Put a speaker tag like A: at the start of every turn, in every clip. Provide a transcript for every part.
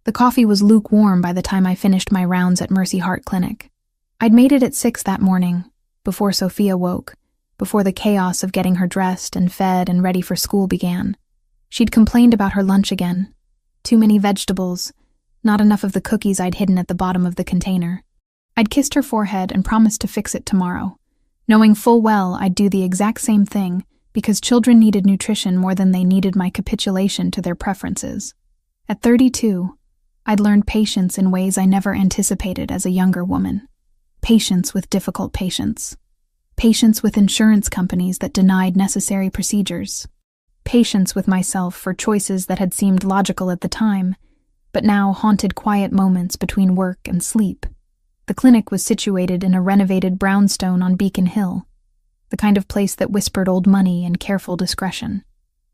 A: The coffee was lukewarm by the time I finished my rounds at Mercy Heart Clinic. I'd made it at 6 that morning, before Sophia woke, before the chaos of getting her dressed and fed and ready for school began. She'd complained about her lunch again. Too many vegetables, not enough of the cookies I'd hidden at the bottom of the container. I'd kissed her forehead and promised to fix it tomorrow, knowing full well I'd do the exact same thing because children needed nutrition more than they needed my capitulation to their preferences. At 32, I'd learned patience in ways I never anticipated as a younger woman. Patience with difficult patients. Patience with insurance companies that denied necessary procedures. Patience with myself for choices that had seemed logical at the time, but now haunted quiet moments between work and sleep. The clinic was situated in a renovated brownstone on Beacon Hill, the kind of place that whispered old money and careful discretion.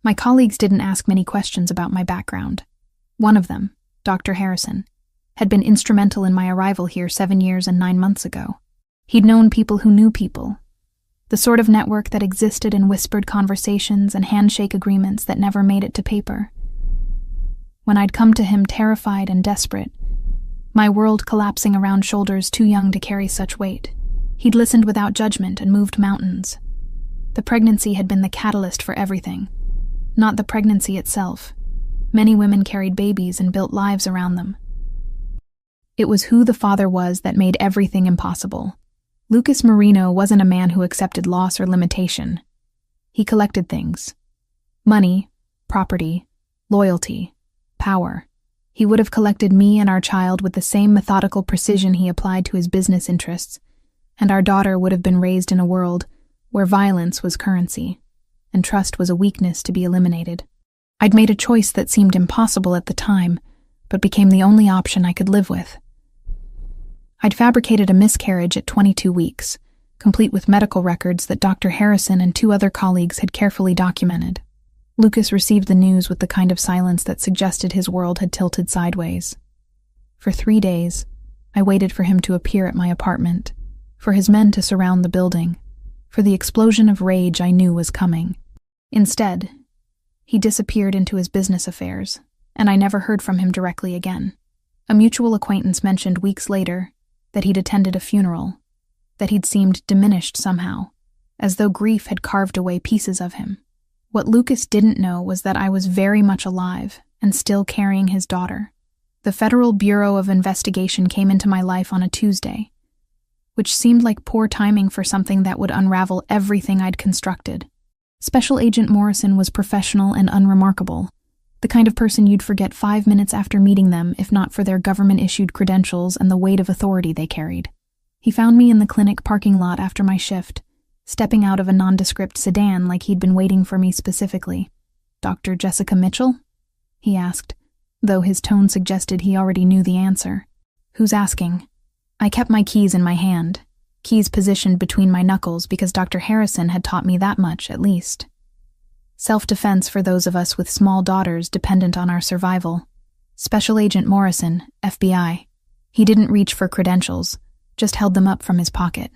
A: My colleagues didn't ask many questions about my background. One of them, Dr. Harrison, had been instrumental in my arrival here 7 years and 9 months ago. He'd known people who knew people, the sort of network that existed in whispered conversations and handshake agreements that never made it to paper. When I'd come to him terrified and desperate, my world collapsing around shoulders too young to carry such weight, he'd listened without judgment and moved mountains. The pregnancy had been the catalyst for everything, not the pregnancy itself. Many women carried babies and built lives around them. It was who the father was that made everything impossible. Lucas Marino wasn't a man who accepted loss or limitation. He collected things. Money, property, loyalty, power. He would have collected me and our child with the same methodical precision he applied to his business interests, and our daughter would have been raised in a world where violence was currency, and trust was a weakness to be eliminated. I'd made a choice that seemed impossible at the time, but became the only option I could live with. I'd fabricated a miscarriage at 22 weeks, complete with medical records that Dr. Harrison and 2 other colleagues had carefully documented. Lucas received the news with the kind of silence that suggested his world had tilted sideways. For 3 days, I waited for him to appear at my apartment, for his men to surround the building, for the explosion of rage I knew was coming. Instead, he disappeared into his business affairs, and I never heard from him directly again. A mutual acquaintance mentioned weeks later that he'd attended a funeral, that he'd seemed diminished somehow, as though grief had carved away pieces of him. What Lucas didn't know was that I was very much alive and still carrying his daughter. The Federal Bureau of Investigation came into my life on a Tuesday, which seemed like poor timing for something that would unravel everything I'd constructed. Special Agent Morrison was professional and unremarkable, the kind of person you'd forget 5 minutes after meeting them if not for their government-issued credentials and the weight of authority they carried. He found me in the clinic parking lot after my shift, stepping out of a nondescript sedan like he'd been waiting for me specifically. "Dr. Jessica Mitchell?" he asked, though his tone suggested he already knew the answer. "Who's asking?" I kept my keys in my hand, keys positioned between my knuckles because Dr. Harrison had taught me that much, at least. Self-defense for those of us with small daughters dependent on our survival. Special Agent Morrison, FBI. He didn't reach for credentials, just held them up from his pocket.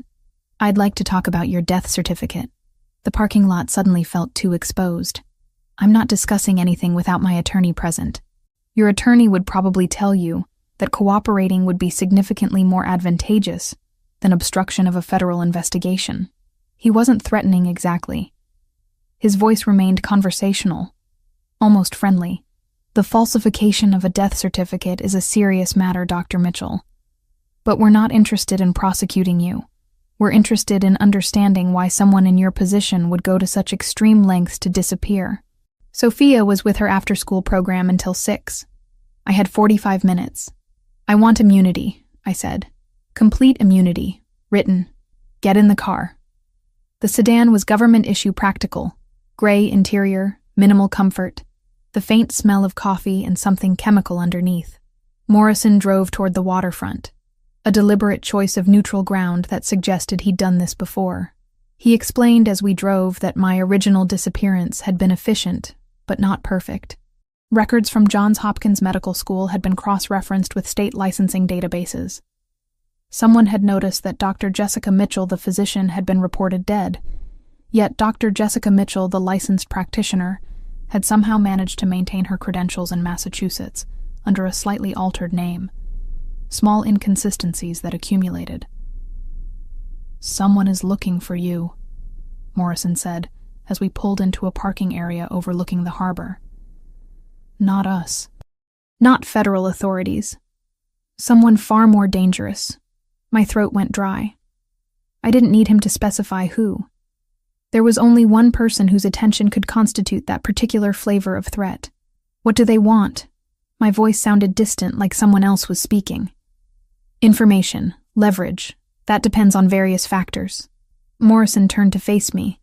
A: "I'd like to talk about your death certificate." The parking lot suddenly felt too exposed. "I'm not discussing anything without my attorney present. Your attorney would probably tell you that cooperating would be significantly more advantageous than obstruction of a federal investigation." He wasn't threatening exactly. His voice remained conversational, almost friendly. "The falsification of a death certificate is a serious matter, Dr. Mitchell. But we're not interested in prosecuting you. We're interested in understanding why someone in your position would go to such extreme lengths to disappear." Sophia was with her after-school program until 6. I had 45 minutes. "I want immunity," I said. "Complete immunity. Written. Get in the car." The sedan was government-issue practical. Gray interior, minimal comfort, the faint smell of coffee and something chemical underneath. Morrison drove toward the waterfront, a deliberate choice of neutral ground that suggested he'd done this before. He explained as we drove that my original disappearance had been efficient, but not perfect. Records from Johns Hopkins Medical School had been cross-referenced with state licensing databases. Someone had noticed that Dr. Jessica Mitchell, the physician, had been reported dead, yet Dr. Jessica Mitchell, the licensed practitioner, had somehow managed to maintain her credentials in Massachusetts, under a slightly altered name. Small inconsistencies that accumulated. "Someone is looking for you," Morrison said, as we pulled into a parking area overlooking the harbor. "Not us. Not federal authorities. Someone far more dangerous." My throat went dry. I didn't need him to specify who. There was only one person whose attention could constitute that particular flavor of threat. "What do they want?" My voice sounded distant, like someone else was speaking. "Information, leverage, that depends on various factors." Morrison turned to face me,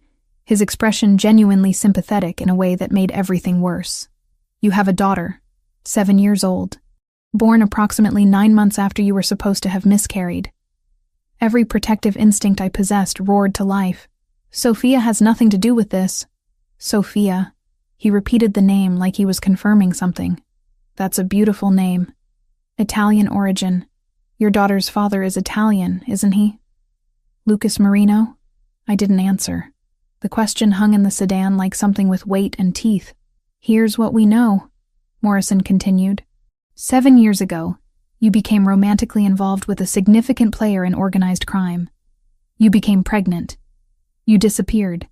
A: his expression genuinely sympathetic in a way that made everything worse. "You have a daughter, 7 years old, born approximately 9 months after you were supposed to have miscarried." Every protective instinct I possessed roared to life. "Sophia has nothing to do with this." "Sophia." He repeated the name like he was confirming something. "That's a beautiful name. Italian origin. Your daughter's father is Italian, isn't he?" "Lucas Marino?" I didn't answer. The question hung in the sedan like something with weight and teeth. "Here's what we know," Morrison continued. 7 years ago, you became romantically involved with a significant player in organized crime. You became pregnant. You disappeared.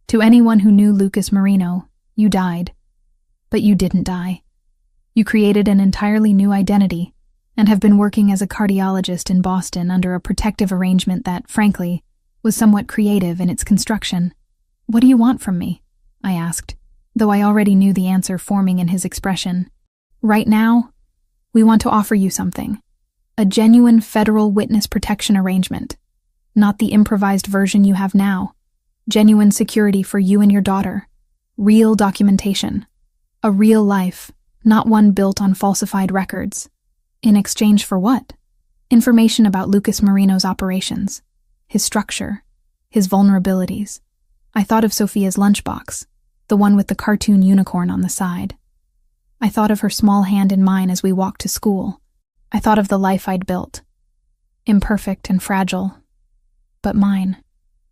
A: To anyone who knew Lucas Marino, you died. But you didn't die. You created an entirely new identity and have been working as a cardiologist in Boston under a protective arrangement that, frankly, was somewhat creative in its construction. "What do you want from me?" I asked, though I already knew the answer forming in his expression. "Right now, we want to offer you something. A genuine federal witness protection arrangement. Not the improvised version you have now. Genuine security for you and your daughter. Real documentation. A real life, not one built on falsified records." "In exchange for what?" "Information about Lucas Marino's operations. His structure. His vulnerabilities." I thought of Sophia's lunchbox, the one with the cartoon unicorn on the side. I thought of her small hand in mine as we walked to school. I thought of the life I'd built. Imperfect and fragile, but mine.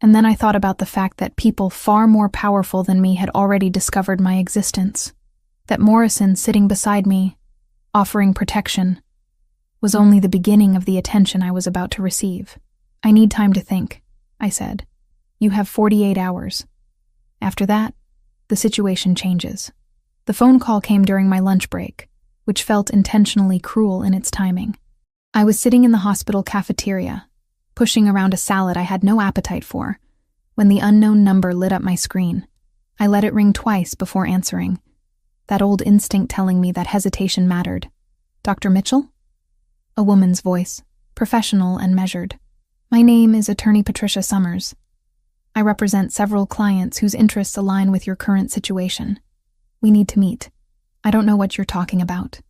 A: And then I thought about the fact that people far more powerful than me had already discovered my existence. That Morrison sitting beside me, offering protection, was only the beginning of the attention I was about to receive. "I need time to think," I said. "You have 48 hours. After that, the situation changes." The phone call came during my lunch break, which felt intentionally cruel in its timing. I was sitting in the hospital cafeteria, pushing around a salad I had no appetite for, when the unknown number lit up my screen. I let it ring twice before answering, that old instinct telling me that hesitation mattered. "Dr. Mitchell?" A woman's voice, professional and measured. "My name is Attorney Patricia Summers. I represent several clients whose interests align with your current situation. We need to meet. I don't know what you're talking about.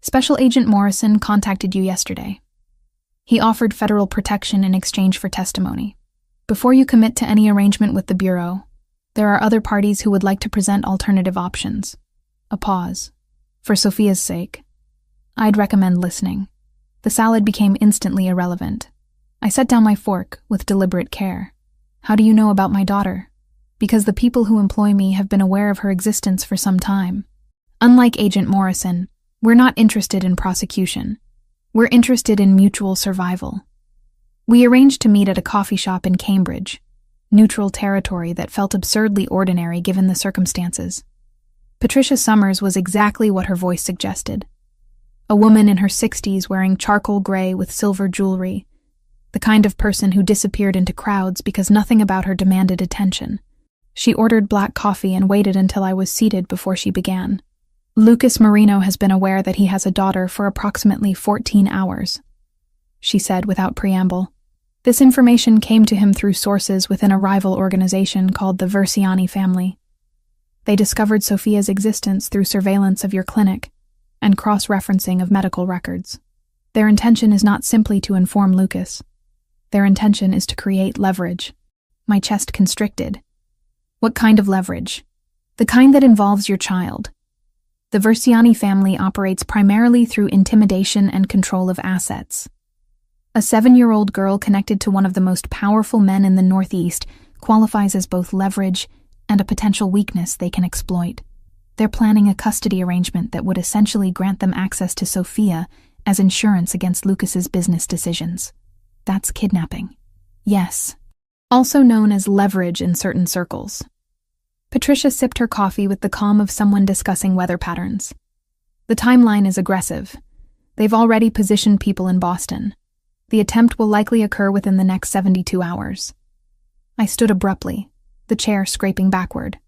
A: Special Agent Morrison contacted you yesterday. He offered federal protection in exchange for testimony. Before you commit to any arrangement with the Bureau, there are other parties who would like to present alternative options." A pause. "For Sophia's sake, I'd recommend listening." The salad became instantly irrelevant. I set down my fork with deliberate care. "How do you know about my daughter?" "Because the people who employ me have been aware of her existence for some time. Unlike Agent Morrison, we're not interested in prosecution. We're interested in mutual survival." We arranged to meet at a coffee shop in Cambridge, neutral territory that felt absurdly ordinary given the circumstances. Patricia Summers was exactly what her voice suggested. A woman in her 60s wearing charcoal gray with silver jewelry, the kind of person who disappeared into crowds because nothing about her demanded attention. She ordered black coffee and waited until I was seated before she began. "Lucas Marino has been aware that he has a daughter for approximately 14 hours, she said without preamble. "This information came to him through sources within a rival organization called the Versiani family. They discovered Sophia's existence through surveillance of your clinic and cross-referencing of medical records. Their intention is not simply to inform Lucas. Their intention is to create leverage." My chest constricted. "What kind of leverage?" "The kind that involves your child. The Versiani family operates primarily through intimidation and control of assets. A 7-year-old girl connected to one of the most powerful men in the Northeast qualifies as both leverage and a potential weakness they can exploit. They're planning a custody arrangement that would essentially grant them access to Sophia as insurance against Lucas's business decisions. That's kidnapping. Yes. Also known as leverage in certain circles. Patricia sipped her coffee with the calm of someone discussing weather patterns. The timeline is aggressive. They've already positioned people in Boston. The attempt will likely occur within the next 72 hours. I stood abruptly, the chair scraping backward.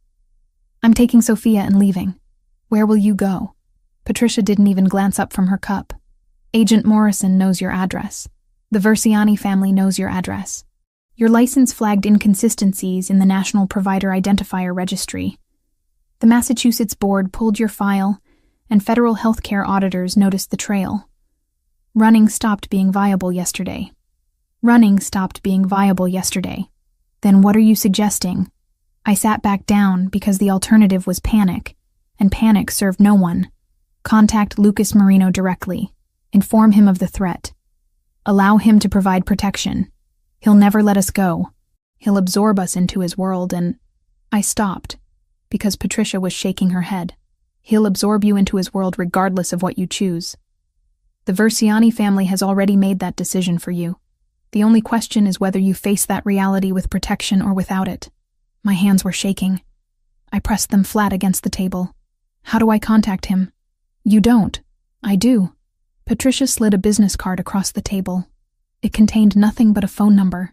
A: I'm taking Sophia and leaving. Where will you go? Patricia didn't even glance up from her cup. Agent Morrison knows your address. The Versiani family knows your address. Your license flagged inconsistencies in the National Provider Identifier Registry. The Massachusetts board pulled your file, and federal healthcare auditors noticed the trail. Running stopped being viable yesterday. Then what are you suggesting? I sat back down because the alternative was panic, and panic served no one. Contact Lucas Marino directly. Inform him of the threat. Allow him to provide protection. He'll never let us go. He'll absorb us into his world and... I stopped, because Patricia was shaking her head. He'll absorb you into his world regardless of what you choose. The Versiani family has already made that decision for you. The only question is whether you face that reality with protection or without it. My hands were shaking. I pressed them flat against the table. How do I contact him? You don't. I do. Patricia slid a business card across the table. It contained nothing but a phone number.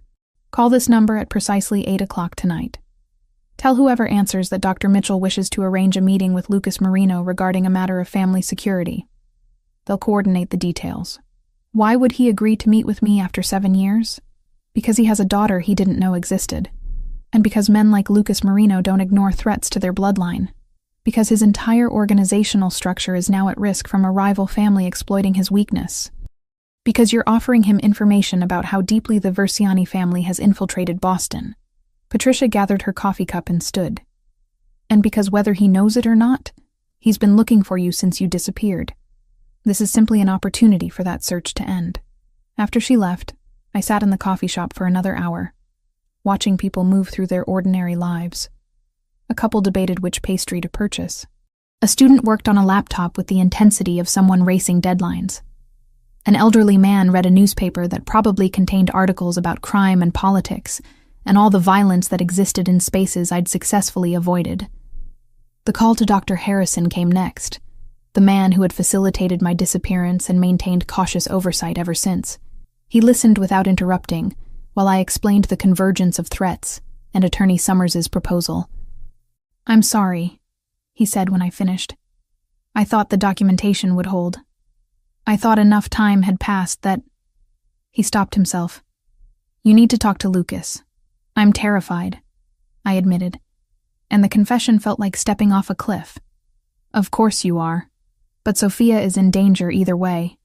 A: Call this number at precisely 8 o'clock tonight. Tell whoever answers that Dr. Mitchell wishes to arrange a meeting with Lucas Marino regarding a matter of family security. They'll coordinate the details. Why would he agree to meet with me after 7 years? Because he has a daughter he didn't know existed. And because men like Lucas Marino don't ignore threats to their bloodline. Because his entire organizational structure is now at risk from a rival family exploiting his weakness. Because you're offering him information about how deeply the Versiani family has infiltrated Boston. Patricia gathered her coffee cup and stood. And because whether he knows it or not, he's been looking for you since you disappeared. This is simply an opportunity for that search to end. After she left, I sat in the coffee shop for another hour, watching people move through their ordinary lives. A couple debated which pastry to purchase. A student worked on a laptop with the intensity of someone racing deadlines. An elderly man read a newspaper that probably contained articles about crime and politics, and all the violence that existed in spaces I'd successfully avoided. The call to Dr. Harrison came next, the man who had facilitated my disappearance and maintained cautious oversight ever since. He listened without interrupting, while I explained the convergence of threats and Attorney Summers's proposal. I'm sorry, he said when I finished. I thought the documentation would hold. I thought enough time had passed that... He stopped himself. You need to talk to Lucas. I'm terrified, I admitted, and the confession felt like stepping off a cliff. Of course you are, but Sophia is in danger either way.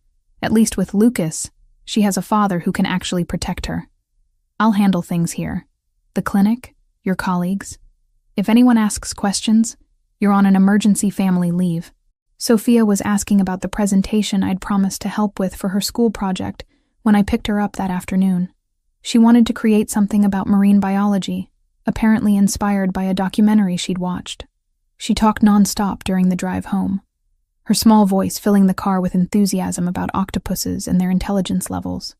A: At least with Lucas, she has a father who can actually protect her. I'll handle things here. The clinic, your colleagues. If anyone asks questions, you're on an emergency family leave. Sophia was asking about the presentation I'd promised to help with for her school project when I picked her up that afternoon. She wanted to create something about marine biology, apparently inspired by a documentary she'd watched. She talked nonstop during the drive home, her small voice filling the car with enthusiasm about octopuses and their intelligence levels.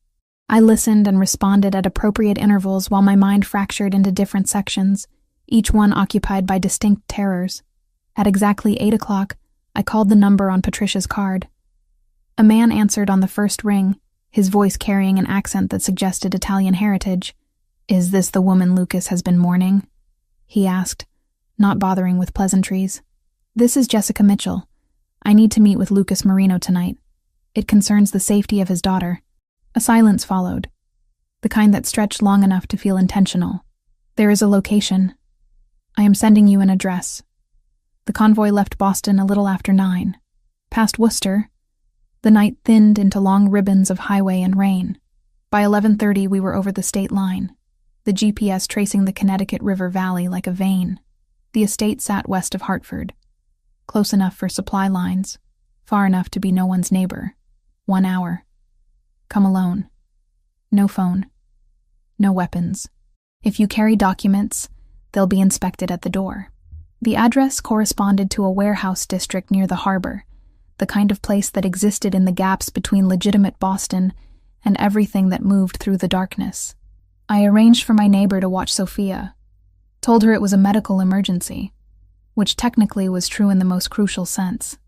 A: I listened and responded at appropriate intervals while my mind fractured into different sections, each one occupied by distinct terrors. At exactly 8 o'clock, I called the number on Patricia's card. A man answered on the first ring, his voice carrying an accent that suggested Italian heritage. Is this the woman Lucas has been mourning? He asked, not bothering with pleasantries. This is Jessica Mitchell. I need to meet with Lucas Marino tonight. It concerns the safety of his daughter. A silence followed, the kind that stretched long enough to feel intentional. There is a location. I am sending you an address. The convoy left Boston a little after 9. Past Worcester, the night thinned into long ribbons of highway and rain. By 11:30 we were over the state line, the GPS tracing the Connecticut River Valley like a vein. The estate sat west of Hartford, close enough for supply lines, far enough to be no one's neighbor. 1 hour. Come alone. No phone. No weapons. If you carry documents, they'll be inspected at the door. The address corresponded to a warehouse district near the harbor, the kind of place that existed in the gaps between legitimate Boston and everything that moved through the darkness. I arranged for my neighbor to watch Sophia, told her it was a medical emergency, which technically was true in the most crucial sense.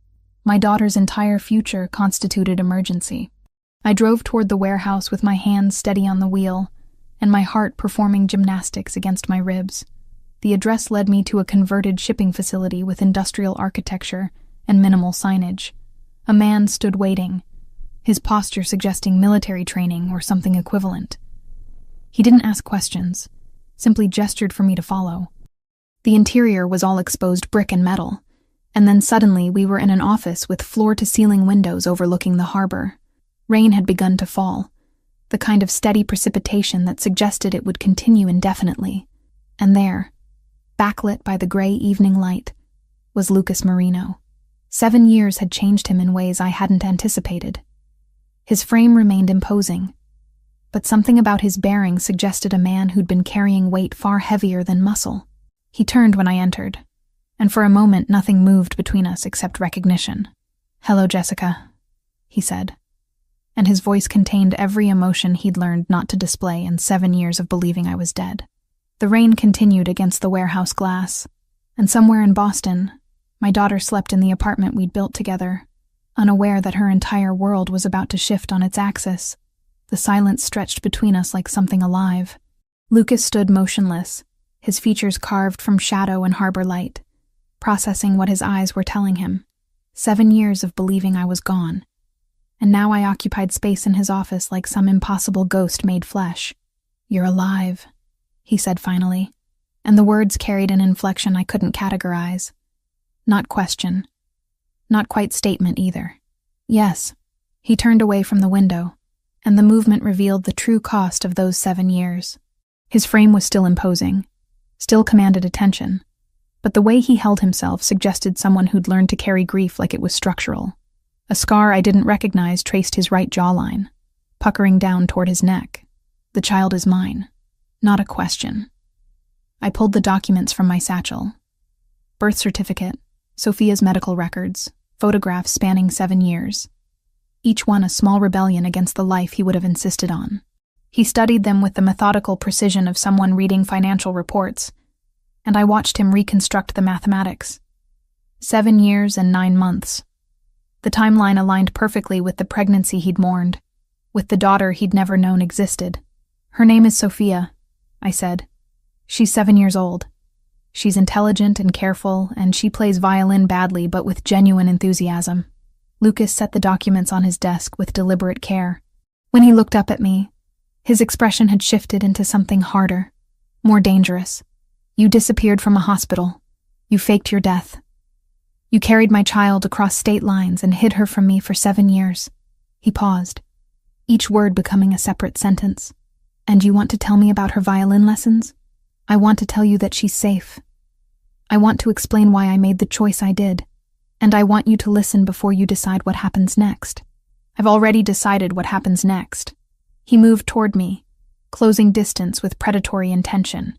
A: My daughter's entire future constituted emergency. I drove toward the warehouse with my hands steady on the wheel and my heart performing gymnastics against my ribs. The address led me to a converted shipping facility with industrial architecture and minimal signage. A man stood waiting, his posture suggesting military training or something equivalent. He didn't ask questions, simply gestured for me to follow. The interior was all exposed brick and metal, and then suddenly we were in an office with floor-to-ceiling windows overlooking the harbor. Rain had begun to fall, the kind of steady precipitation that suggested it would continue indefinitely. And there, backlit by the gray evening light, was Lucas Marino. 7 years had changed him in ways I hadn't anticipated. His frame remained imposing, but something about his bearing suggested a man who'd been carrying weight far heavier than muscle. He turned when I entered, and for a moment nothing moved between us except recognition. "Hello, Jessica," he said, and his voice contained every emotion he'd learned not to display in 7 years of believing I was dead. The rain continued against the warehouse glass, and somewhere in Boston, my daughter slept in the apartment we'd built together, unaware that her entire world was about to shift on its axis. The silence stretched between us like something alive. Lucas stood motionless, his features carved from shadow and harbor light, processing what his eyes were telling him. 7 years of believing I was gone, and now I occupied space in his office like some impossible ghost made flesh. "You're alive," he said finally, and the words carried an inflection I couldn't categorize. Not question. Not quite statement either. "Yes." He turned away from the window, and the movement revealed the true cost of those 7 years. His frame was still imposing, still commanded attention, but the way he held himself suggested someone who'd learned to carry grief like it was structural. A scar I didn't recognize traced his right jawline, puckering down toward his neck. "The child is mine." Not a question. I pulled the documents from my satchel. Birth certificate, Sophia's medical records, photographs spanning 7 years. Each one a small rebellion against the life he would have insisted on. He studied them with the methodical precision of someone reading financial reports, and I watched him reconstruct the mathematics. 7 years and 9 months. The timeline aligned perfectly with the pregnancy he'd mourned, with the daughter he'd never known existed. "Her name is Sophia," I said. "She's 7 years old. She's intelligent and careful, and she plays violin badly but with genuine enthusiasm." Lucas set the documents on his desk with deliberate care. When he looked up at me, his expression had shifted into something harder, more dangerous. "You disappeared from a hospital. You faked your death. You carried my child across state lines and hid her from me for 7 years. He paused, each word becoming a separate sentence. "And you want to tell me about her violin lessons? I want to tell you that she's safe. I want to explain why I made the choice I did. And I want you to listen before you decide what happens next." "I've already decided what happens next." He moved toward me, closing distance with predatory intention.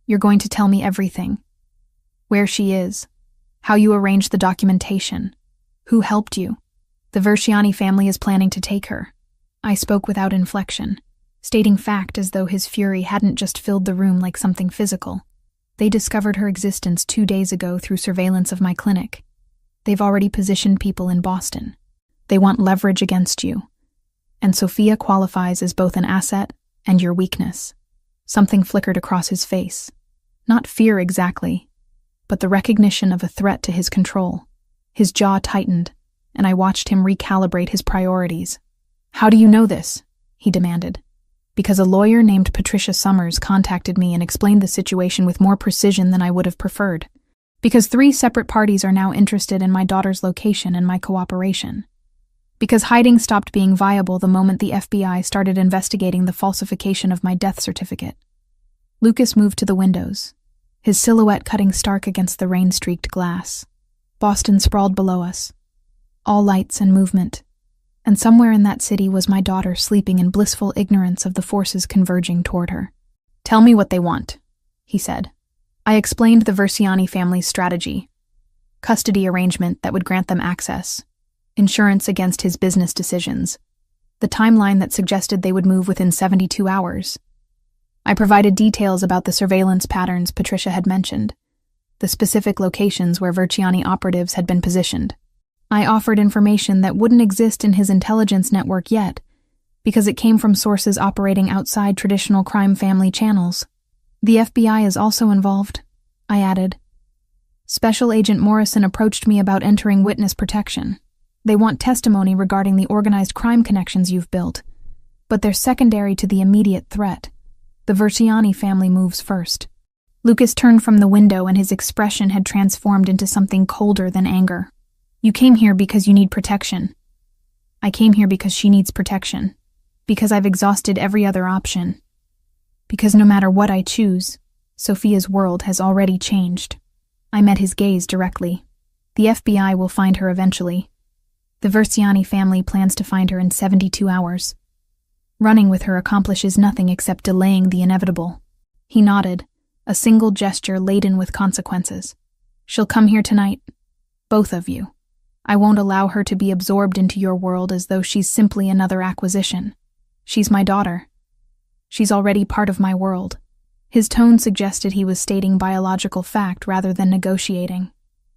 A: "You're going to tell me everything. Where she is, how you arranged the documentation, who helped you. The Versiani family is planning to take her." I spoke without inflection, stating fact as though his fury hadn't just filled the room like something physical. "They discovered her existence 2 days ago through surveillance of my clinic. They've already positioned people in Boston. They want leverage against you. And Sophia qualifies as both an asset and your weakness." Something flickered across his face. Not fear exactly, but the recognition of a threat to his control. His jaw tightened, and I watched him recalibrate his priorities. "How do you know this?" he demanded. "Because a lawyer named Patricia Summers contacted me and explained the situation with more precision than I would have preferred. Because 3 separate parties are now interested in my daughter's location and my cooperation. Because hiding stopped being viable the moment the FBI started investigating the falsification of my death certificate." Lucas moved to the windows, his silhouette cutting stark against the rain-streaked glass. Boston sprawled below us, all lights and movement, and somewhere in that city was my daughter sleeping in blissful ignorance of the forces converging toward her. "Tell me what they want," he said. I explained the Versiani family's strategy: custody arrangement that would grant them access, insurance against his business decisions, the timeline that suggested they would move within 72 hours. I provided details about the surveillance patterns Patricia had mentioned, the specific locations where Versiani operatives had been positioned. I offered information that wouldn't exist in his intelligence network yet, because it came from sources operating outside traditional crime family channels. The FBI is also involved, I added. Special Agent Morrison approached me about entering witness protection. They want testimony regarding the organized crime connections you've built, but they're secondary to the immediate threat. The Versiani family moves first. Lucas turned from the window and his expression had transformed into something colder than anger. You came here because you need protection. I came here because she needs protection. Because I've exhausted every other option. Because no matter what I choose, Sophia's world has already changed. I met his gaze directly. The FBI will find her eventually. The Versiani family plans to find her in 72 hours. Running with her accomplishes nothing except delaying the inevitable. He nodded, a single gesture laden with consequences. She'll come here tonight. Both of you. I won't allow her to be absorbed into your world as though she's simply another acquisition. She's my daughter. She's already part of my world. His tone suggested he was stating biological fact rather than negotiating.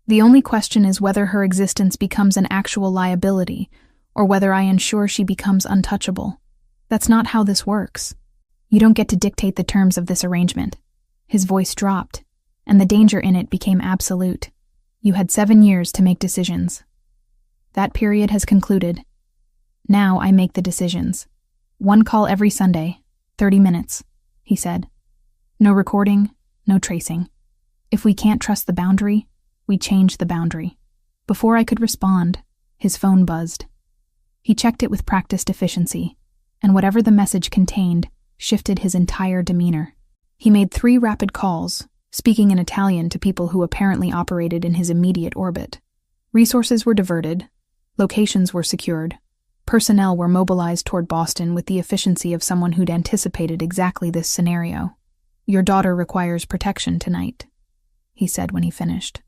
A: The only question is whether her existence becomes an actual liability, or whether I ensure she becomes untouchable. That's not how this works. You don't get to dictate the terms of this arrangement. His voice dropped, and the danger in it became absolute. You had 7 years to make decisions. That period has concluded. Now I make the decisions. 1 call every Sunday, 30 minutes, he said. No recording, no tracing. If we can't trust the boundary, we change the boundary. Before I could respond, his phone buzzed. He checked it with practiced efficiency, and whatever the message contained shifted his entire demeanor. He made 3 rapid calls, speaking in Italian to people who apparently operated in his immediate orbit. Resources were diverted, locations were secured, personnel were mobilized toward Boston with the efficiency of someone who'd anticipated exactly this scenario. Your daughter requires protection tonight, he said when he finished.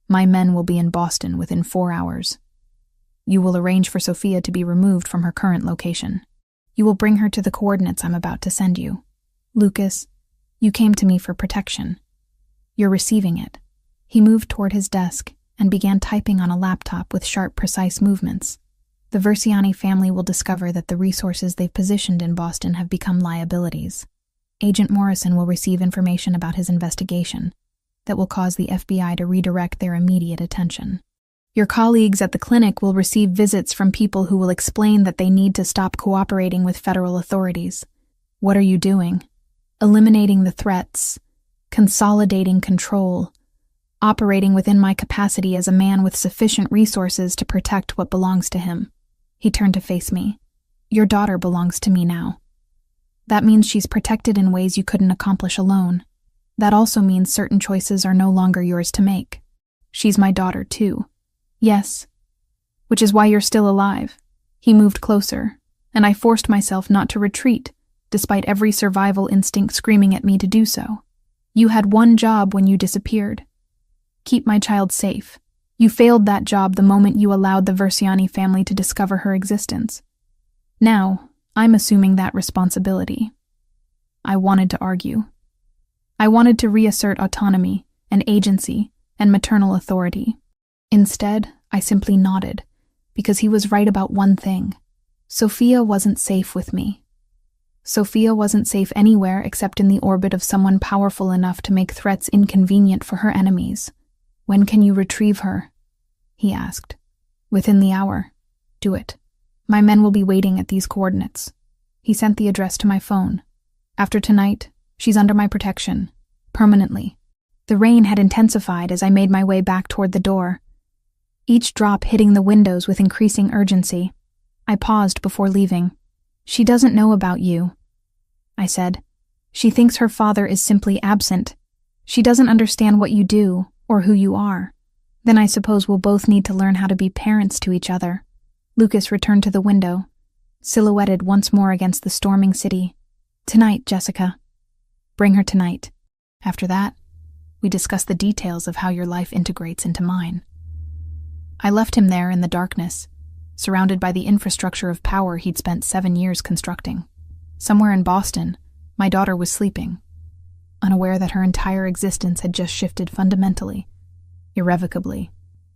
A: My men will be in Boston within 4 hours. You will arrange for Sophia to be removed from her current location. You will bring her to the coordinates I'm about to send you. Lucas, you came to me for protection. You're receiving it. He moved toward his desk and began typing on a laptop with sharp, precise movements. The Versiani family will discover that the resources they've positioned in Boston have become liabilities. Agent Morrison will receive information about his investigation that will cause the FBI to redirect their immediate attention. Your colleagues at the clinic will receive visits from people who will explain that they need to stop cooperating with federal authorities. What are you doing? Eliminating the threats, consolidating control, operating within my capacity as a man with sufficient resources to protect what belongs to him. He turned to face me. Your daughter belongs to me now. That means she's protected in ways you couldn't accomplish alone. That also means certain choices are no longer yours to make. She's my daughter, too. Yes. Which is why you're still alive. He moved closer, and I forced myself not to retreat, despite every survival instinct screaming at me to do so. You had one job when you disappeared. Keep my child safe. You failed that job the moment you allowed the Versiani family to discover her existence. Now, I'm assuming that responsibility. I wanted to argue. I wanted to reassert autonomy and agency and maternal authority. Instead, I simply nodded, because he was right about one thing. Sophia wasn't safe with me. Sophia wasn't safe anywhere except in the orbit of someone powerful enough to make threats inconvenient for her enemies. When can you retrieve her? He asked. Within the hour. Do it. My men will be waiting at these coordinates. He sent the address to my phone. After tonight, she's under my protection. Permanently. The rain had intensified as I made my way back toward the door, each drop hitting the windows with increasing urgency. I paused before leaving. She doesn't know about you, I said. She thinks her father is simply absent. She doesn't understand what you do or who you are. Then I suppose we'll both need to learn how to be parents to each other. Lucas returned to the window, silhouetted once more against the storming city. Tonight, Jessica. Bring her tonight. After that, We discussed the details of how your life integrates into mine. I left him there in the darkness, surrounded by the infrastructure of power he'd spent 7 years constructing. Somewhere in Boston, my daughter was sleeping, unaware that her entire existence had just shifted fundamentally, irrevocably.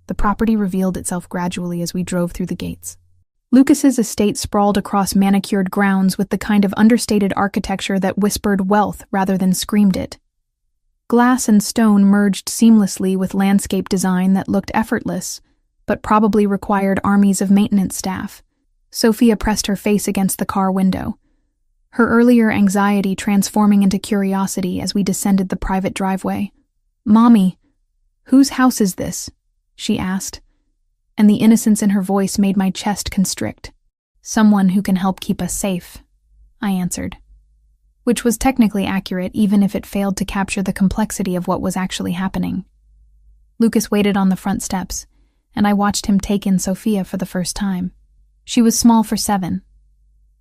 A: The property revealed itself gradually as we drove through the gates. Lucas's estate sprawled across manicured grounds with the kind of understated architecture that whispered wealth rather than screamed it. Glass and stone merged seamlessly with landscape design that looked effortless, but probably required armies of maintenance staff. Sophia pressed her face against the car window, her earlier anxiety transforming into curiosity as we descended the private driveway. "Mommy, whose house is this?" she asked, and the innocence in her voice made my chest constrict. "Someone who can help keep us safe," I answered, which was technically accurate even if it failed to capture the complexity of what was actually happening. Lucas waited on the front steps, and I watched him take in Sophia for the first time. She was small for 7,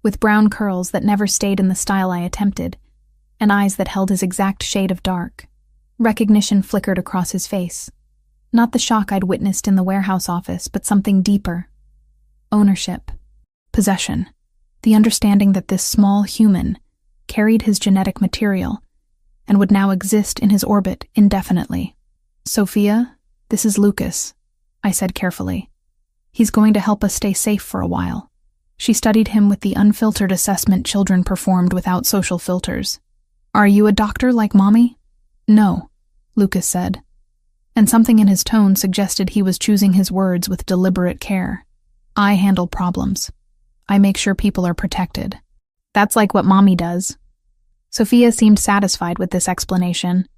A: with brown curls that never stayed in the style I attempted, and eyes that held his exact shade of dark. Recognition flickered across his face. Not the shock I'd witnessed in the warehouse office, but something deeper. Ownership. Possession. The understanding that this small human carried his genetic material and would now exist in his orbit indefinitely. "Sophia, this is Lucas," I said carefully. "He's going to help us stay safe for a while." She studied him with the unfiltered assessment children performed without social filters. "Are you a doctor like Mommy?" "No," Lucas said, and something in his tone suggested he was choosing his words with deliberate care. "I handle problems. I make sure people are protected. That's like what Mommy does." Sophia seemed satisfied with this explanation,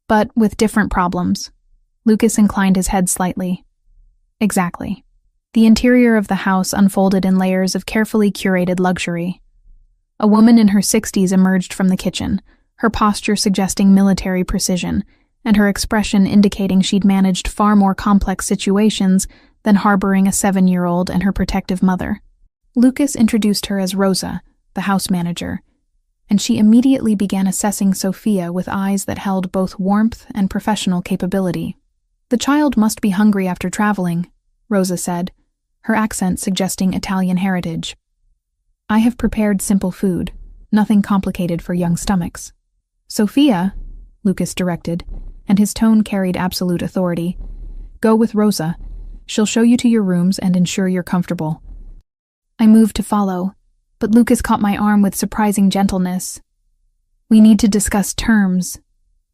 A: but with different problems. Lucas inclined his head slightly. "Exactly." The interior of the house unfolded in layers of carefully curated luxury. A woman in her 60s emerged from the kitchen, her posture suggesting military precision, and her expression indicating she'd managed far more complex situations than harboring a 7-year-old and her protective mother. Lucas introduced her as Rosa, the house manager, and she immediately began assessing Sophia with eyes that held both warmth and professional capability. "The child must be hungry after traveling," Rosa said, her accent suggesting Italian heritage. "I have prepared simple food, nothing complicated for young stomachs." "Sophia," Lucas directed, and his tone carried absolute authority, "go with Rosa. She'll show you to your rooms and ensure you're comfortable." I moved to follow, but Lucas caught my arm with surprising gentleness. "We need to discuss terms."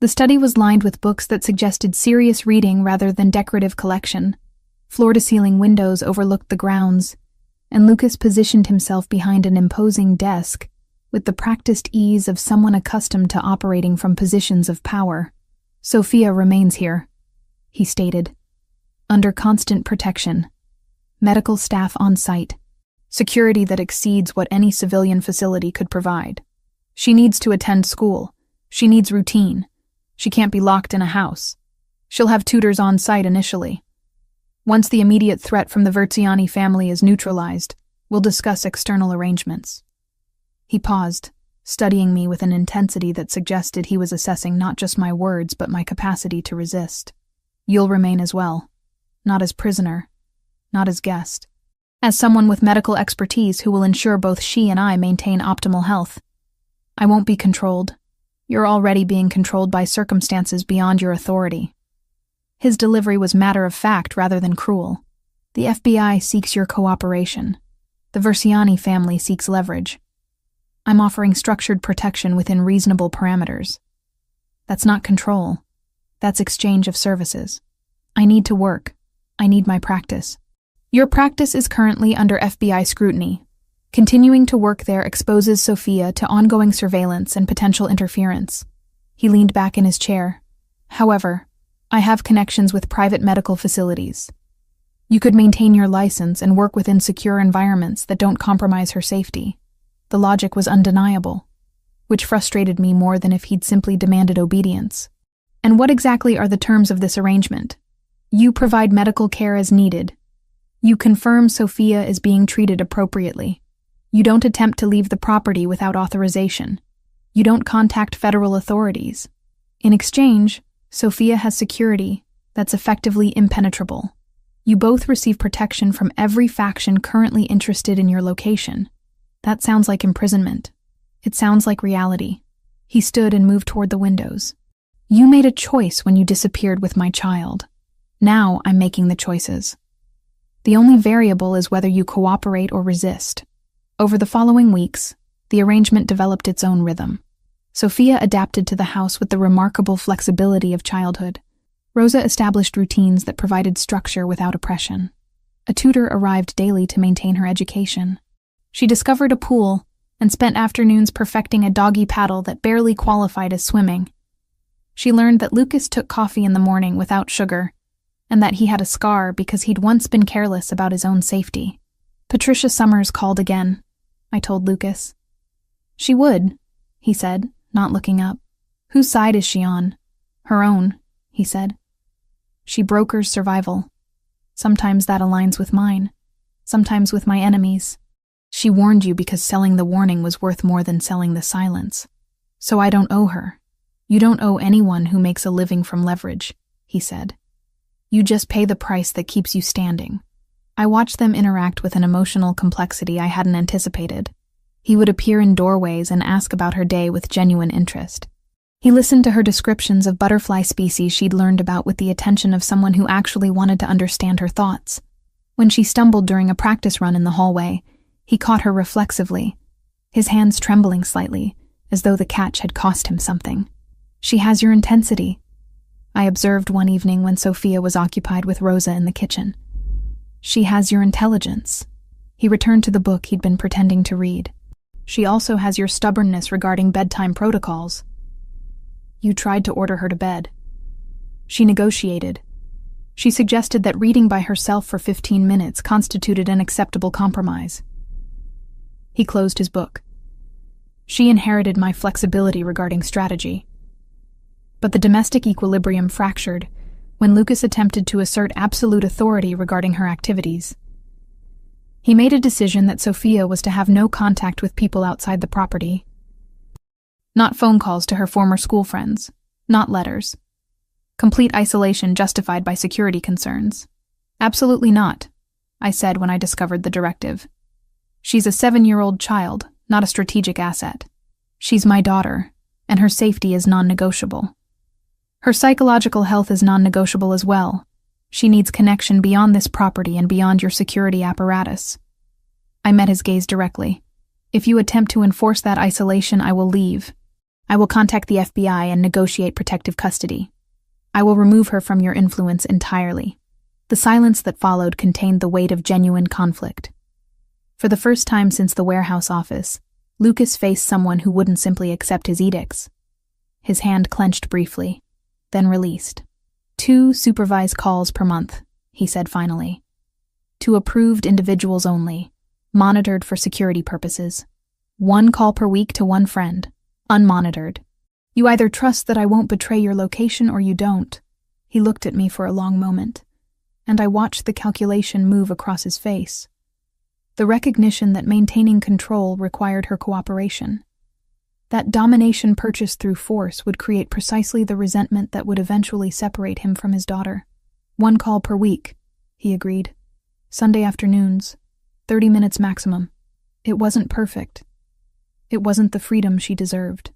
A: The study was lined with books that suggested serious reading rather than decorative collection. Floor-to-ceiling windows overlooked the grounds, and Lucas positioned himself behind an imposing desk with the practiced ease of someone accustomed to operating from positions of power. "Sophia remains here," he stated, "under constant protection. Medical staff on site. Security that exceeds what any civilian facility could provide. She needs to attend school. She needs routine. She can't be locked in a house. She'll have tutors on site initially. Once the immediate threat from the Verziani family is neutralized, we'll discuss external arrangements." He paused, studying me with an intensity that suggested he was assessing not just my words but my capacity to resist. "You'll remain as well. Not as prisoner. Not as guest. As someone with medical expertise who will ensure both she and I maintain optimal health. I won't be controlled. You're already being controlled by circumstances beyond your authority." His delivery was matter-of-fact rather than cruel. "The FBI seeks your cooperation. The Verziani family seeks leverage. I'm offering structured protection within reasonable parameters. That's not control. That's exchange of services. I need to work. I need my practice. Your practice is currently under FBI scrutiny. Continuing to work there exposes Sophia to ongoing surveillance and potential interference." He leaned back in his chair. "However, I have connections with private medical facilities. You could maintain your license and work within secure environments that don't compromise her safety." The logic was undeniable, which frustrated me more than if he'd simply demanded obedience. "And what exactly are the terms of this arrangement?" "You provide medical care as needed. You confirm Sophia is being treated appropriately. You don't attempt to leave the property without authorization. You don't contact federal authorities. In exchange, Sophia has security that's effectively impenetrable. You both receive protection from every faction currently interested in your location. That sounds like imprisonment. It sounds like reality. He stood and moved toward the windows. You made a choice when you disappeared with my child. Now I'm making the choices. The only variable is whether you cooperate or resist. Over the following weeks, the arrangement developed its own rhythm. Sophia adapted to the house with the remarkable flexibility of childhood. Rosa established routines that provided structure without oppression. A tutor arrived daily to maintain her education. She discovered a pool and spent afternoons perfecting a doggy paddle that barely qualified as swimming. She learned that Lucas took coffee in the morning without sugar, and that he had a scar because he'd once been careless about his own safety. Patricia Summers called again, I told Lucas. She would, he said, not looking up. Whose side is she on? Her own, he said. She brokers survival. Sometimes that aligns with mine, sometimes with my enemies. She warned you because selling the warning was worth more than selling the silence. So I don't owe her. You don't owe anyone who makes a living from leverage, he said. You just pay the price that keeps you standing. I watched them interact with an emotional complexity I hadn't anticipated. He would appear in doorways and ask about her day with genuine interest. He listened to her descriptions of butterfly species she'd learned about with the attention of someone who actually wanted to understand her thoughts. When she stumbled during a practice run in the hallway, he caught her reflexively, his hands trembling slightly, as though the catch had cost him something. She has your intensity, I observed one evening when Sophia was occupied with Rosa in the kitchen. She has your intelligence. He returned to the book he'd been pretending to read. She also has your stubbornness regarding bedtime protocols. You tried to order her to bed. She negotiated. She suggested that reading by herself for 15 minutes constituted an acceptable compromise. He closed his book. She inherited my flexibility regarding strategy. But the domestic equilibrium fractured when Lucas attempted to assert absolute authority regarding her activities. He made a decision that Sophia was to have no contact with people outside the property. Not phone calls to her former school friends, not letters. Complete isolation justified by security concerns. Absolutely not, I said when I discovered the directive. She's a 7-year-old child, not a strategic asset. She's my daughter, and her safety is non-negotiable. Her psychological health is non-negotiable as well. She needs connection beyond this property and beyond your security apparatus. I met his gaze directly. If you attempt to enforce that isolation, I will leave. I will contact the FBI and negotiate protective custody. I will remove her from your influence entirely. The silence that followed contained the weight of genuine conflict. For the first time since the warehouse office, Lucas faced someone who wouldn't simply accept his edicts. His hand clenched briefly, then released. 2 supervised calls per month, he said finally. To approved individuals only, monitored for security purposes. 1 call per week to 1 friend, unmonitored. You either trust that I won't betray your location or you don't. He looked at me for a long moment, and I watched the calculation move across his face. The recognition that maintaining control required her cooperation. That domination purchased through force would create precisely the resentment that would eventually separate him from his daughter. 1 call per week, he agreed. Sunday afternoons, 30 minutes maximum. It wasn't perfect. It wasn't the freedom she deserved.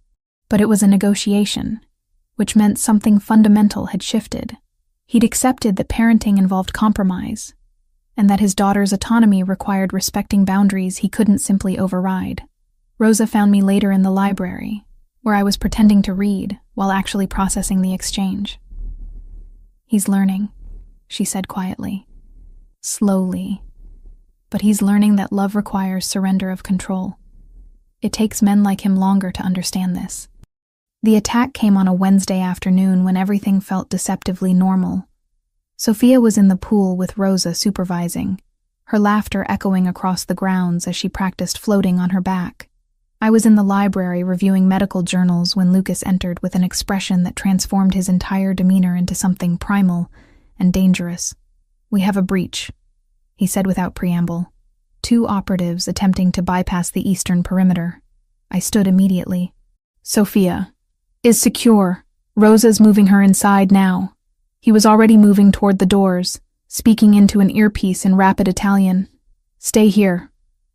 A: But it was a negotiation, which meant something fundamental had shifted. He'd accepted that parenting involved compromise, and that his daughter's autonomy required respecting boundaries he couldn't simply override. Rosa found me later in the library, where I was pretending to read while actually processing the exchange. He's learning, she said quietly. Slowly. But he's learning that love requires surrender of control. It takes men like him longer to understand this. The attack came on a Wednesday afternoon when everything felt deceptively normal. Sophia was in the pool with Rosa supervising, her laughter echoing across the grounds as she practiced floating on her back. I was in the library reviewing medical journals when Lucas entered with an expression that transformed his entire demeanor into something primal and dangerous. We have a breach, he said without preamble. 2 operatives attempting to bypass the eastern perimeter. I stood immediately. Sophia is secure, Rosa's moving her inside now. He was already moving toward the doors, speaking into an earpiece in rapid Italian. Stay here.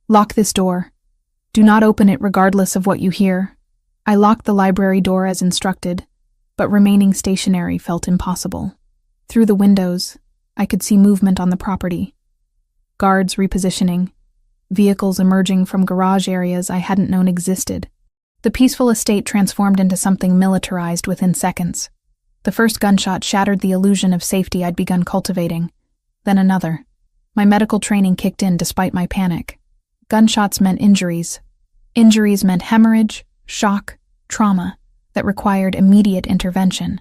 A: Lock this door. Do not open it regardless of what you hear. I locked the library door as instructed, but remaining stationary felt impossible. Through the windows, I could see movement on the property. Guards repositioning, vehicles emerging from garage areas I hadn't known existed. The peaceful estate transformed into something militarized within seconds. The first gunshot shattered the illusion of safety I'd begun cultivating. Then another. My medical training kicked in despite my panic. Gunshots meant injuries. Injuries meant hemorrhage, shock, trauma that required immediate intervention.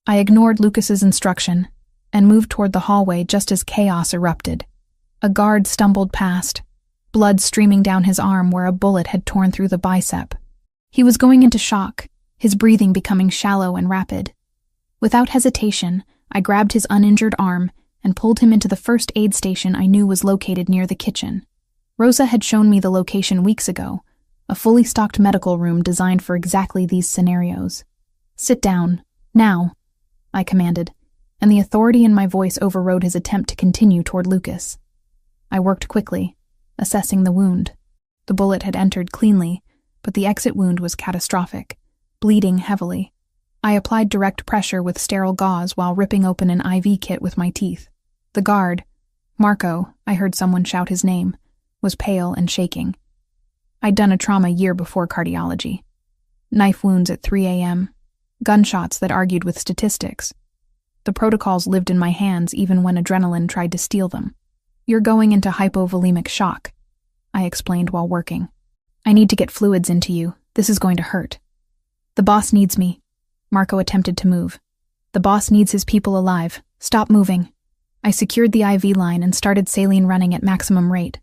A: I ignored Lucas's instruction and moved toward the hallway just as chaos erupted. A guard stumbled past, blood streaming down his arm where a bullet had torn through the bicep. He was going into shock, his breathing becoming shallow and rapid. Without hesitation, I grabbed his uninjured arm and pulled him into the first aid station I knew was located near the kitchen. Rosa had shown me the location weeks ago, a fully stocked medical room designed for exactly these scenarios. Sit down, now, I commanded, and the authority in my voice overrode his attempt to continue toward Lucas. I worked quickly, assessing the wound. The bullet had entered cleanly, but the exit wound was catastrophic, bleeding heavily. I applied direct pressure with sterile gauze while ripping open an IV kit with my teeth. The guard, Marco, I heard someone shout his name, was pale and shaking. I'd done a trauma year before cardiology. Knife wounds at 3 a.m., gunshots that argued with statistics. The protocols lived in my hands even when adrenaline tried to steal them. You're going into hypovolemic shock, I explained while working. I need to get fluids into you. This is going to hurt. The boss needs me. Marco attempted to move. The boss needs his people alive. Stop moving. I secured the IV line and started saline running at maximum rate.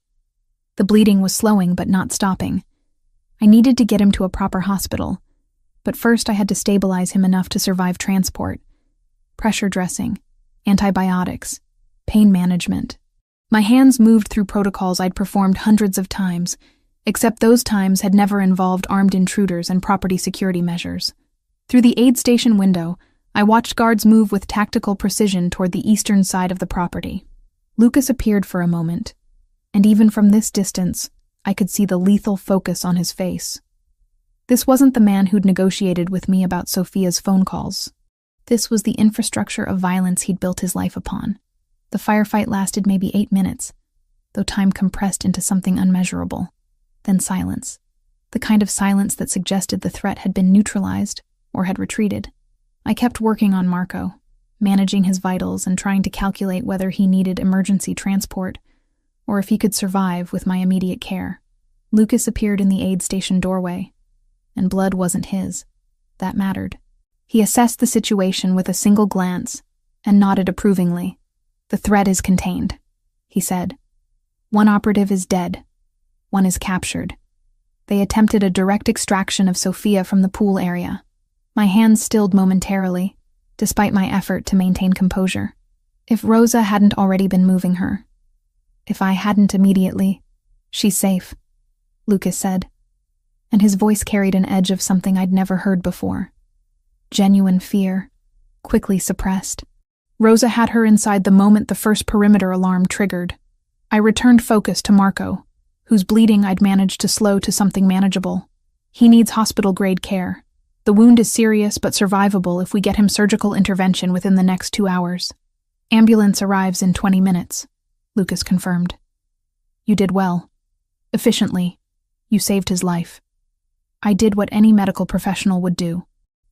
A: The bleeding was slowing but not stopping. I needed to get him to a proper hospital, but first I had to stabilize him enough to survive transport. Pressure dressing, antibiotics, pain management. My hands moved through protocols I'd performed hundreds of times, except those times had never involved armed intruders and property security measures. Through the aid station window, I watched guards move with tactical precision toward the eastern side of the property. Lucas appeared for a moment, and even from this distance, I could see the lethal focus on his face. This wasn't the man who'd negotiated with me about Sophia's phone calls. This was the infrastructure of violence he'd built his life upon. The firefight lasted maybe 8 minutes, though time compressed into something unmeasurable. Then silence. The kind of silence that suggested the threat had been neutralized or had retreated. I kept working on Marco, managing his vitals and trying to calculate whether he needed emergency transport or if he could survive with my immediate care. Lucas appeared in the aid station doorway, and blood wasn't his. That mattered. He assessed the situation with a single glance and nodded approvingly. The threat is contained, he said. One operative is dead. One is captured. They attempted a direct extraction of Sophia from the pool area. My hands stilled momentarily, despite my effort to maintain composure. If Rosa hadn't already been moving her, if I hadn't immediately, she's safe, Lucas said, and his voice carried an edge of something I'd never heard before. Genuine fear, quickly suppressed. Rosa had her inside the moment the first perimeter alarm triggered. I returned focus to Marco, whose bleeding I'd managed to slow to something manageable. He needs hospital-grade care. The wound is serious but survivable if we get him surgical intervention within the next 2 hours. Ambulance arrives in 20 minutes, Lucas confirmed. You did well. Efficiently. You saved his life. I did what any medical professional would do.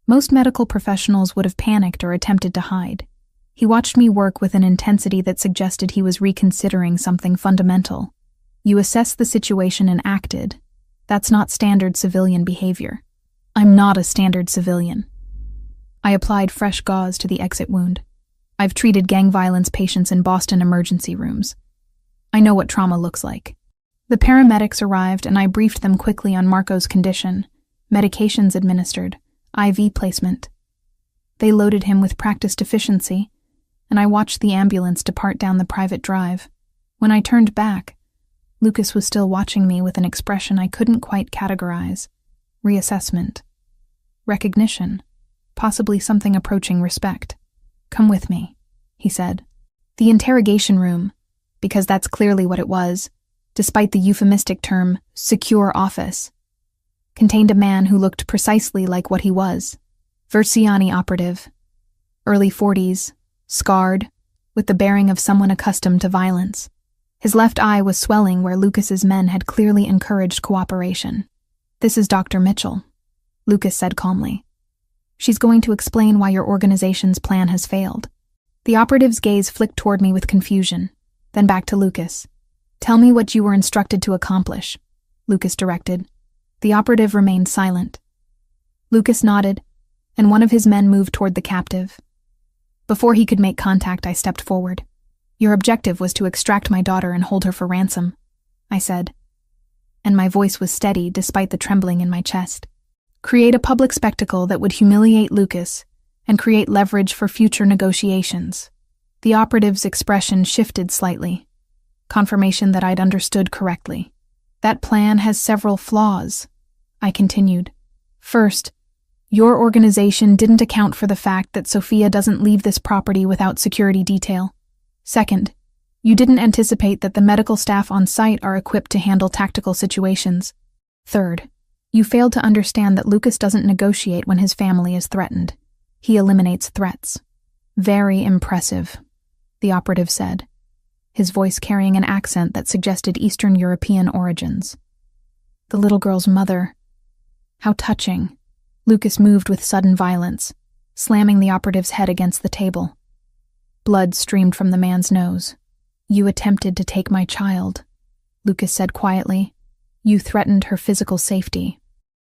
A: Most medical professionals would have panicked or attempted to hide. He watched me work with an intensity that suggested he was reconsidering something fundamental. You assessed the situation and acted. That's not standard civilian behavior. I'm not a standard civilian. I applied fresh gauze to the exit wound. I've treated gang violence patients in Boston emergency rooms. I know what trauma looks like. The paramedics arrived and I briefed them quickly on Marco's condition, medications administered, IV placement. They loaded him with practiced efficiency, and I watched the ambulance depart down the private drive. When I turned back, Lucas was still watching me with an expression I couldn't quite categorize. Reassessment. Recognition. possibly something approaching respect. "Come with me," he said. The interrogation room, because that's clearly what it was, despite the euphemistic term secure office, contained a man who looked precisely like what he was. Versiani operative, early 40s, scarred, with the bearing of someone accustomed to violence. His left eye was swelling where Lucas's men had clearly encouraged cooperation. "This is Dr. Mitchell," Lucas said calmly. "She's going to explain why your organization's plan has failed." The operative's gaze flicked toward me with confusion, then back to Lucas. "Tell me what you were instructed to accomplish," Lucas directed. The operative remained silent. Lucas nodded, and one of his men moved toward the captive. Before he could make contact, I stepped forward. "Your objective was to extract my daughter and hold her for ransom," I said, and my voice was steady despite the trembling in my chest. "Create a public spectacle that would humiliate Lucas and create leverage for future negotiations." The operative's expression shifted slightly, confirmation that I'd understood correctly. "That plan has several flaws," I continued. "First, your organization didn't account for the fact that Sophia doesn't leave this property without security detail. Second, you didn't anticipate that the medical staff on site are equipped to handle tactical situations. Third, you failed to understand that Lucas doesn't negotiate when his family is threatened. He eliminates threats." "Very impressive," the operative said, his voice carrying an accent that suggested Eastern European origins. "The little girl's mother. How touching." Lucas moved with sudden violence, slamming the operative's head against the table. Blood streamed from the man's nose. "You attempted to take my child," Lucas said quietly. "You threatened her physical safety.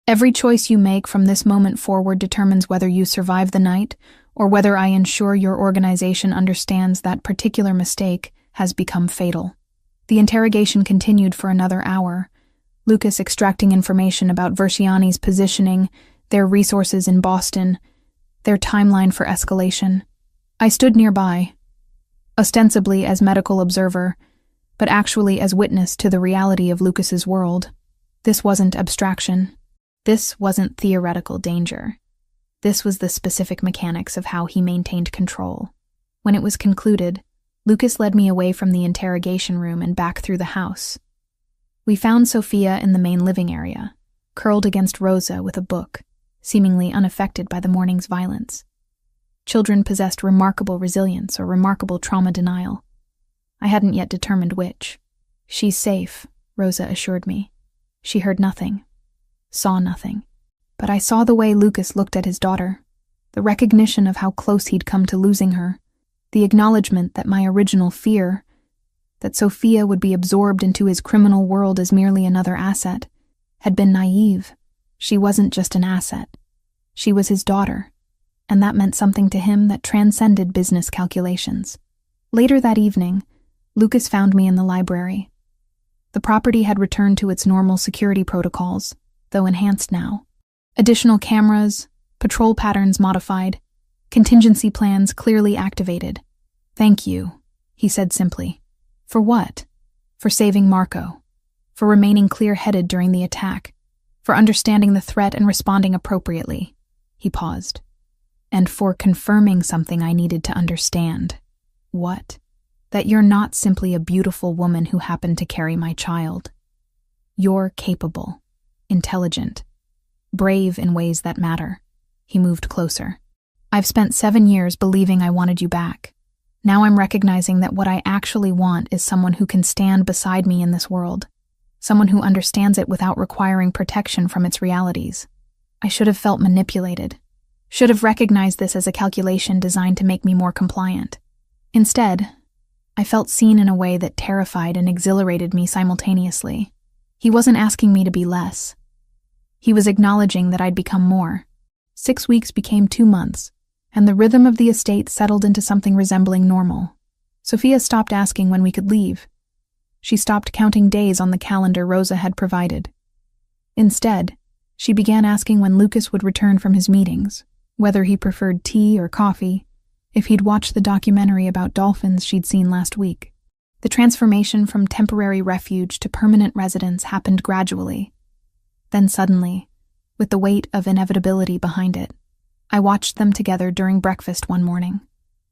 A: Every choice you make from this moment forward determines whether you survive the night or whether I ensure your organization understands that particular mistake has become fatal." The interrogation continued for another hour, Lucas extracting information about Versiani's positioning, their resources in Boston, their timeline for escalation. I stood nearby, ostensibly as medical observer, but actually as witness to the reality of Lucas's world. This wasn't abstraction. This wasn't theoretical danger. This was the specific mechanics of how he maintained control. When it was concluded, Lucas led me away from the interrogation room and back through the house. We found Sophia in the main living area, curled against Rosa with a book, seemingly unaffected by the morning's violence. Children possessed remarkable resilience or remarkable trauma denial. I hadn't yet determined which. "She's safe," Rosa assured me. She heard nothing, saw nothing. But I saw the way Lucas looked at his daughter, the recognition of how close he'd come to losing her, the acknowledgement that my original fear, that Sophia would be absorbed into his criminal world as merely another asset, had been naive. She wasn't just an asset. She was his daughter, and that meant something to him that transcended business calculations. Later that evening, Lucas found me in the library. The property had returned to its normal security protocols, though enhanced now. Additional cameras, patrol patterns modified, contingency plans clearly activated. "Thank you," he said simply. "For what?" "For saving Marco. For remaining clear-headed during the attack. For understanding the threat and responding appropriately." He paused. "And for confirming something I needed to understand." "What?" "That you're not simply a beautiful woman who happened to carry my child. You're capable, intelligent, brave in ways that matter." He moved closer. "I've spent 7 years believing I wanted you back. Now I'm recognizing that what I actually want is someone who can stand beside me in this world, someone who understands it without requiring protection from its realities. I should have felt manipulated, should have recognized this as a calculation designed to make me more compliant. Instead, I felt seen in a way that terrified and exhilarated me simultaneously. He wasn't asking me to be less. He was acknowledging that I'd become more. 6 weeks became 2 months, and the rhythm of the estate settled into something resembling normal. Sophia stopped asking when we could leave. She stopped counting days on the calendar Rosa had provided. Instead, she began asking when Lucas would return from his meetings, whether he preferred tea or coffee, if he'd watched the documentary about dolphins she'd seen last week. The transformation from temporary refuge to permanent residence happened gradually. Then suddenly, with the weight of inevitability behind it, I watched them together during breakfast one morning.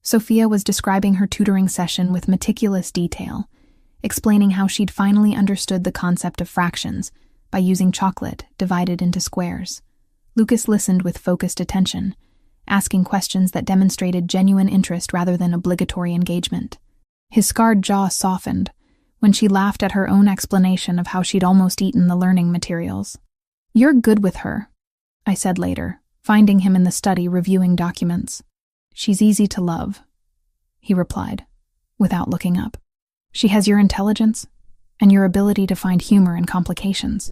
A: Sophia was describing her tutoring session with meticulous detail, explaining how she'd finally understood the concept of fractions by using chocolate divided into squares. Lucas listened with focused attention, asking questions that demonstrated genuine interest rather than obligatory engagement. His scarred jaw softened when she laughed at her own explanation of how she'd almost eaten the learning materials. "You're good with her," I said later, finding him in the study reviewing documents. "She's easy to love," he replied, without looking up. "She has your intelligence and your ability to find humor in complications."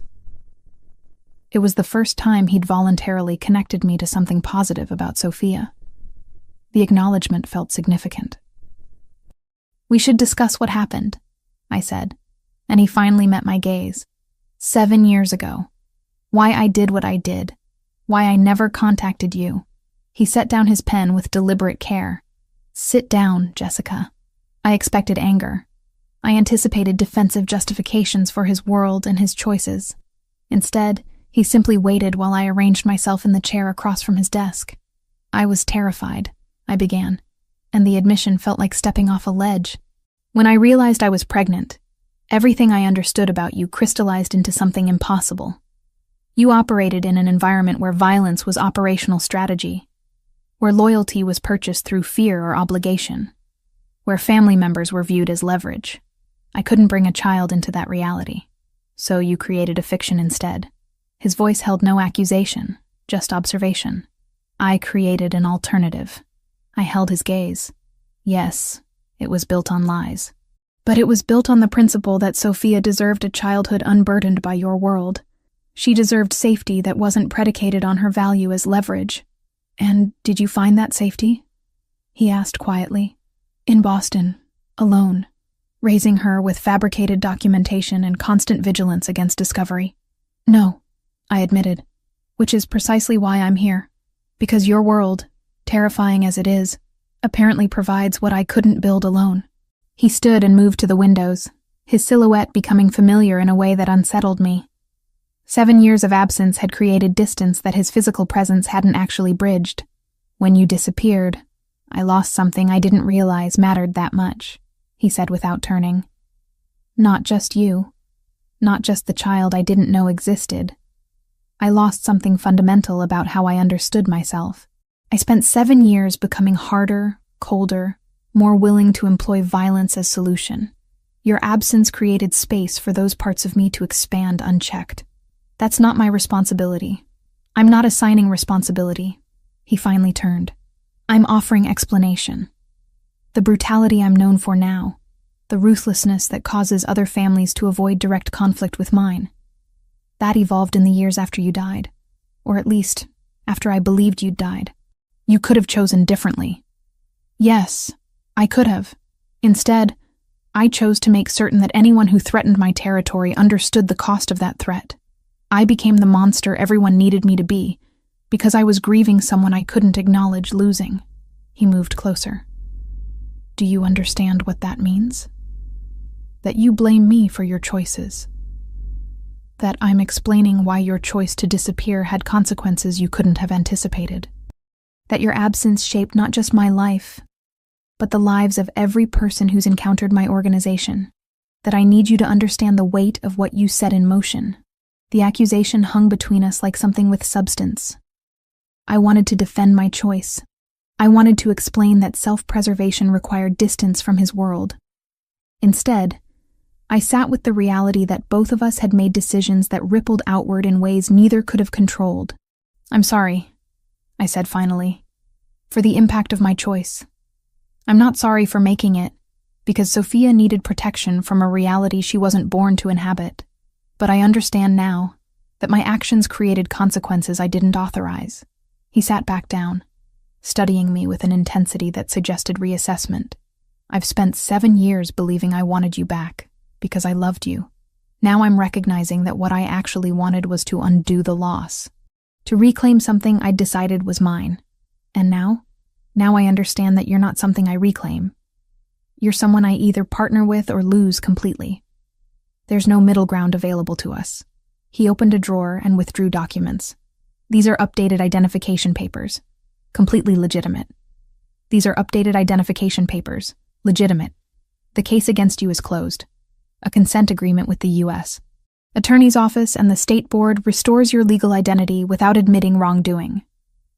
A: It was the first time he'd voluntarily connected me to something positive about Sophia. The acknowledgement felt significant. "We should discuss what happened," I said, and he finally met my gaze. 7 years ago. Why I did what I did. Why I never contacted you. He set down his pen with deliberate care. "Sit down, Jessica." I expected anger. I anticipated defensive justifications for his world and his choices. Instead, he simply waited while I arranged myself in the chair across from his desk. "I was terrified," I began, and the admission felt like stepping off a ledge. "When I realized I was pregnant, everything I understood about you crystallized into something impossible. You operated in an environment where violence was operational strategy, where loyalty was purchased through fear or obligation, where family members were viewed as leverage. I couldn't bring a child into that reality, so you created a fiction instead." His voice held no accusation, just observation. "I created an alternative." I held his gaze. "Yes, it was built on lies. But it was built on the principle that Sophia deserved a childhood unburdened by your world. She deserved safety that wasn't predicated on her value as leverage." "And did you find that safety?" he asked quietly. "In Boston, alone, raising her with fabricated documentation and constant vigilance against discovery." "No," I admitted, "which is precisely why I'm here. Because your world, terrifying as it is, apparently provides what I couldn't build alone." He stood and moved to the windows, his silhouette becoming familiar in a way that unsettled me. 7 years of absence had created distance that his physical presence hadn't actually bridged. "When you disappeared, I lost something I didn't realize mattered that much," he said without turning. "Not just you. Not just the child I didn't know existed. I lost something fundamental about how I understood myself. I spent 7 years becoming harder, colder, more willing to employ violence as solution. Your absence created space for those parts of me to expand unchecked. That's not my responsibility. I'm not assigning responsibility." He finally turned. "I'm offering explanation. The brutality I'm known for now, the ruthlessness that causes other families to avoid direct conflict with mine, that evolved in the years after you died, or at least after I believed you'd died. You could have chosen differently." "Yes, I could have. Instead, I chose to make certain that anyone who threatened my territory understood the cost of that threat. I became the monster everyone needed me to be, because I was grieving someone I couldn't acknowledge losing." He moved closer. "Do you understand what that means? That you blame me for your choices. That I'm explaining why your choice to disappear had consequences you couldn't have anticipated. That your absence shaped not just my life, but the lives of every person who's encountered my organization. That I need you to understand the weight of what you set in motion." The accusation hung between us like something with substance. I wanted to defend my choice. I wanted to explain that self-preservation required distance from his world. Instead, I sat with the reality that both of us had made decisions that rippled outward in ways neither could have controlled. "I'm sorry," I said finally, "for the impact of my choice. I'm not sorry for making it, because Sophia needed protection from a reality she wasn't born to inhabit. But I understand now that my actions created consequences I didn't authorize." He sat back down, studying me with an intensity that suggested reassessment. "I've spent 7 years believing I wanted you back, because I loved you. Now I'm recognizing that what I actually wanted was to undo the loss, to reclaim something I'd decided was mine. And now I understand that you're not something I reclaim. You're someone I either partner with or lose completely. There's no middle ground available to us." He opened a drawer and withdrew documents. "These are updated identification papers. Completely legitimate. These are updated identification papers. Legitimate. The case against you is closed. A consent agreement with the U.S. Attorney's Office and the State Board restores your legal identity without admitting wrongdoing.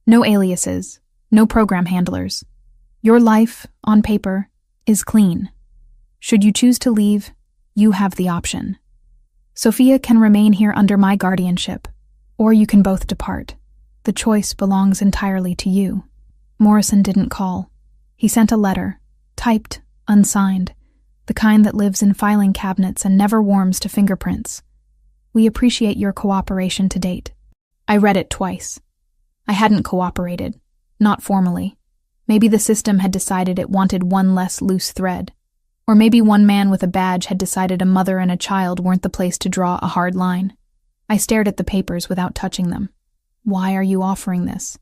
A: No aliases. No program handlers. Your life, on paper, is clean. Should you choose to leave, you have the option. Sophia can remain here under my guardianship, or you can both depart. The choice belongs entirely to you. Morrison didn't call. He sent a letter, typed, unsigned, the kind that lives in filing cabinets and never warms to fingerprints. We appreciate your cooperation to date. I read it twice. I hadn't cooperated, not formally. Maybe the system had decided it wanted one less loose thread. Or maybe one man with a badge had decided a mother and a child weren't the place to draw a hard line. I stared at the papers without touching them. Why are you offering this?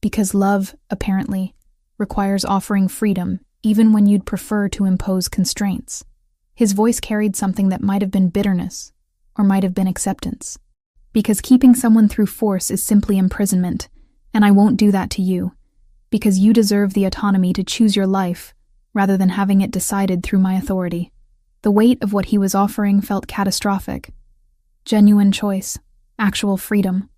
A: Because love, apparently, requires offering freedom even when you'd prefer to impose constraints. His voice carried something that might have been bitterness, or might have been acceptance. Because keeping someone through force is simply imprisonment, and I won't do that to you. Because you deserve the autonomy to choose your life, rather than having it decided through my authority. The weight of what he was offering felt catastrophic. Genuine choice, actual freedom.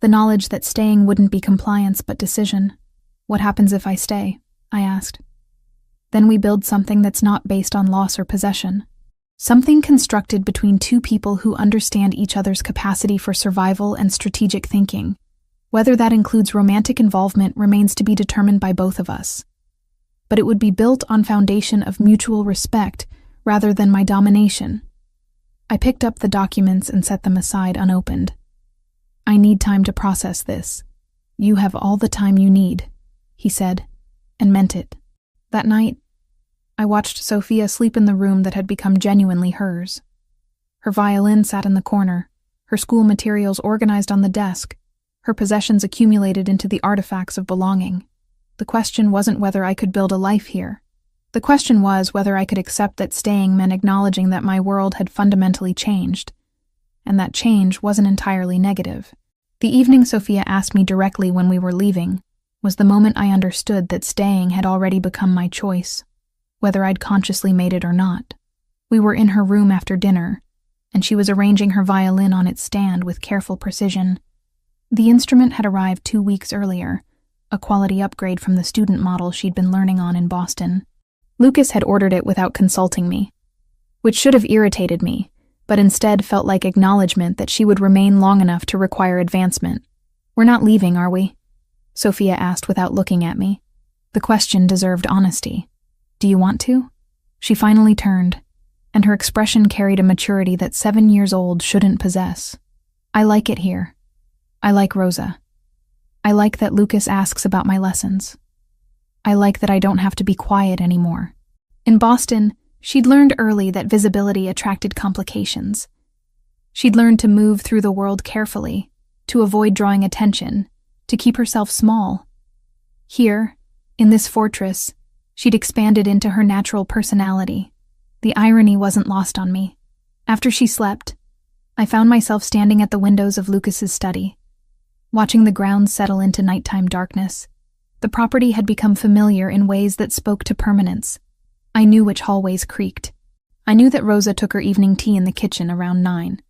A: The knowledge that staying wouldn't be compliance but decision. What happens if I stay? I asked. Then we build something that's not based on loss or possession. Something constructed between two people who understand each other's capacity for survival and strategic thinking. Whether that includes romantic involvement remains to be determined by both of us. But it would be built on foundation of mutual respect rather than my domination. I picked up the documents and set them aside unopened. I need time to process this. You have all the time you need, he said, and meant it. That night, I watched Sophia sleep in the room that had become genuinely hers. Her violin sat in the corner, her school materials organized on the desk, her possessions accumulated into the artifacts of belonging. The question wasn't whether I could build a life here. The question was whether I could accept that staying meant acknowledging that my world had fundamentally changed, and that change wasn't entirely negative. The evening Sophia asked me directly when we were leaving was the moment I understood that staying had already become my choice, whether I'd consciously made it or not. We were in her room after dinner, and she was arranging her violin on its stand with careful precision. The instrument had arrived 2 weeks earlier, a quality upgrade from the student model she'd been learning on in Boston. Lucas had ordered it without consulting me, which should have irritated me, but instead felt like acknowledgement that she would remain long enough to require advancement. We're not leaving, are we? Sophia asked without looking at me. The question deserved honesty. Do you want to? She finally turned, and her expression carried a maturity that 7 years old shouldn't possess. I like it here. I like Rosa. I like that Lucas asks about my lessons. I like that I don't have to be quiet anymore. In Boston, she'd learned early that visibility attracted complications. She'd learned to move through the world carefully, to avoid drawing attention, to keep herself small. Here, in this fortress, she'd expanded into her natural personality. The irony wasn't lost on me. After she slept, I found myself standing at the windows of Lucas's study, watching the grounds settle into nighttime darkness. The property had become familiar in ways that spoke to permanence. I knew which hallways creaked. I knew that Rosa took her evening tea in the kitchen around 9.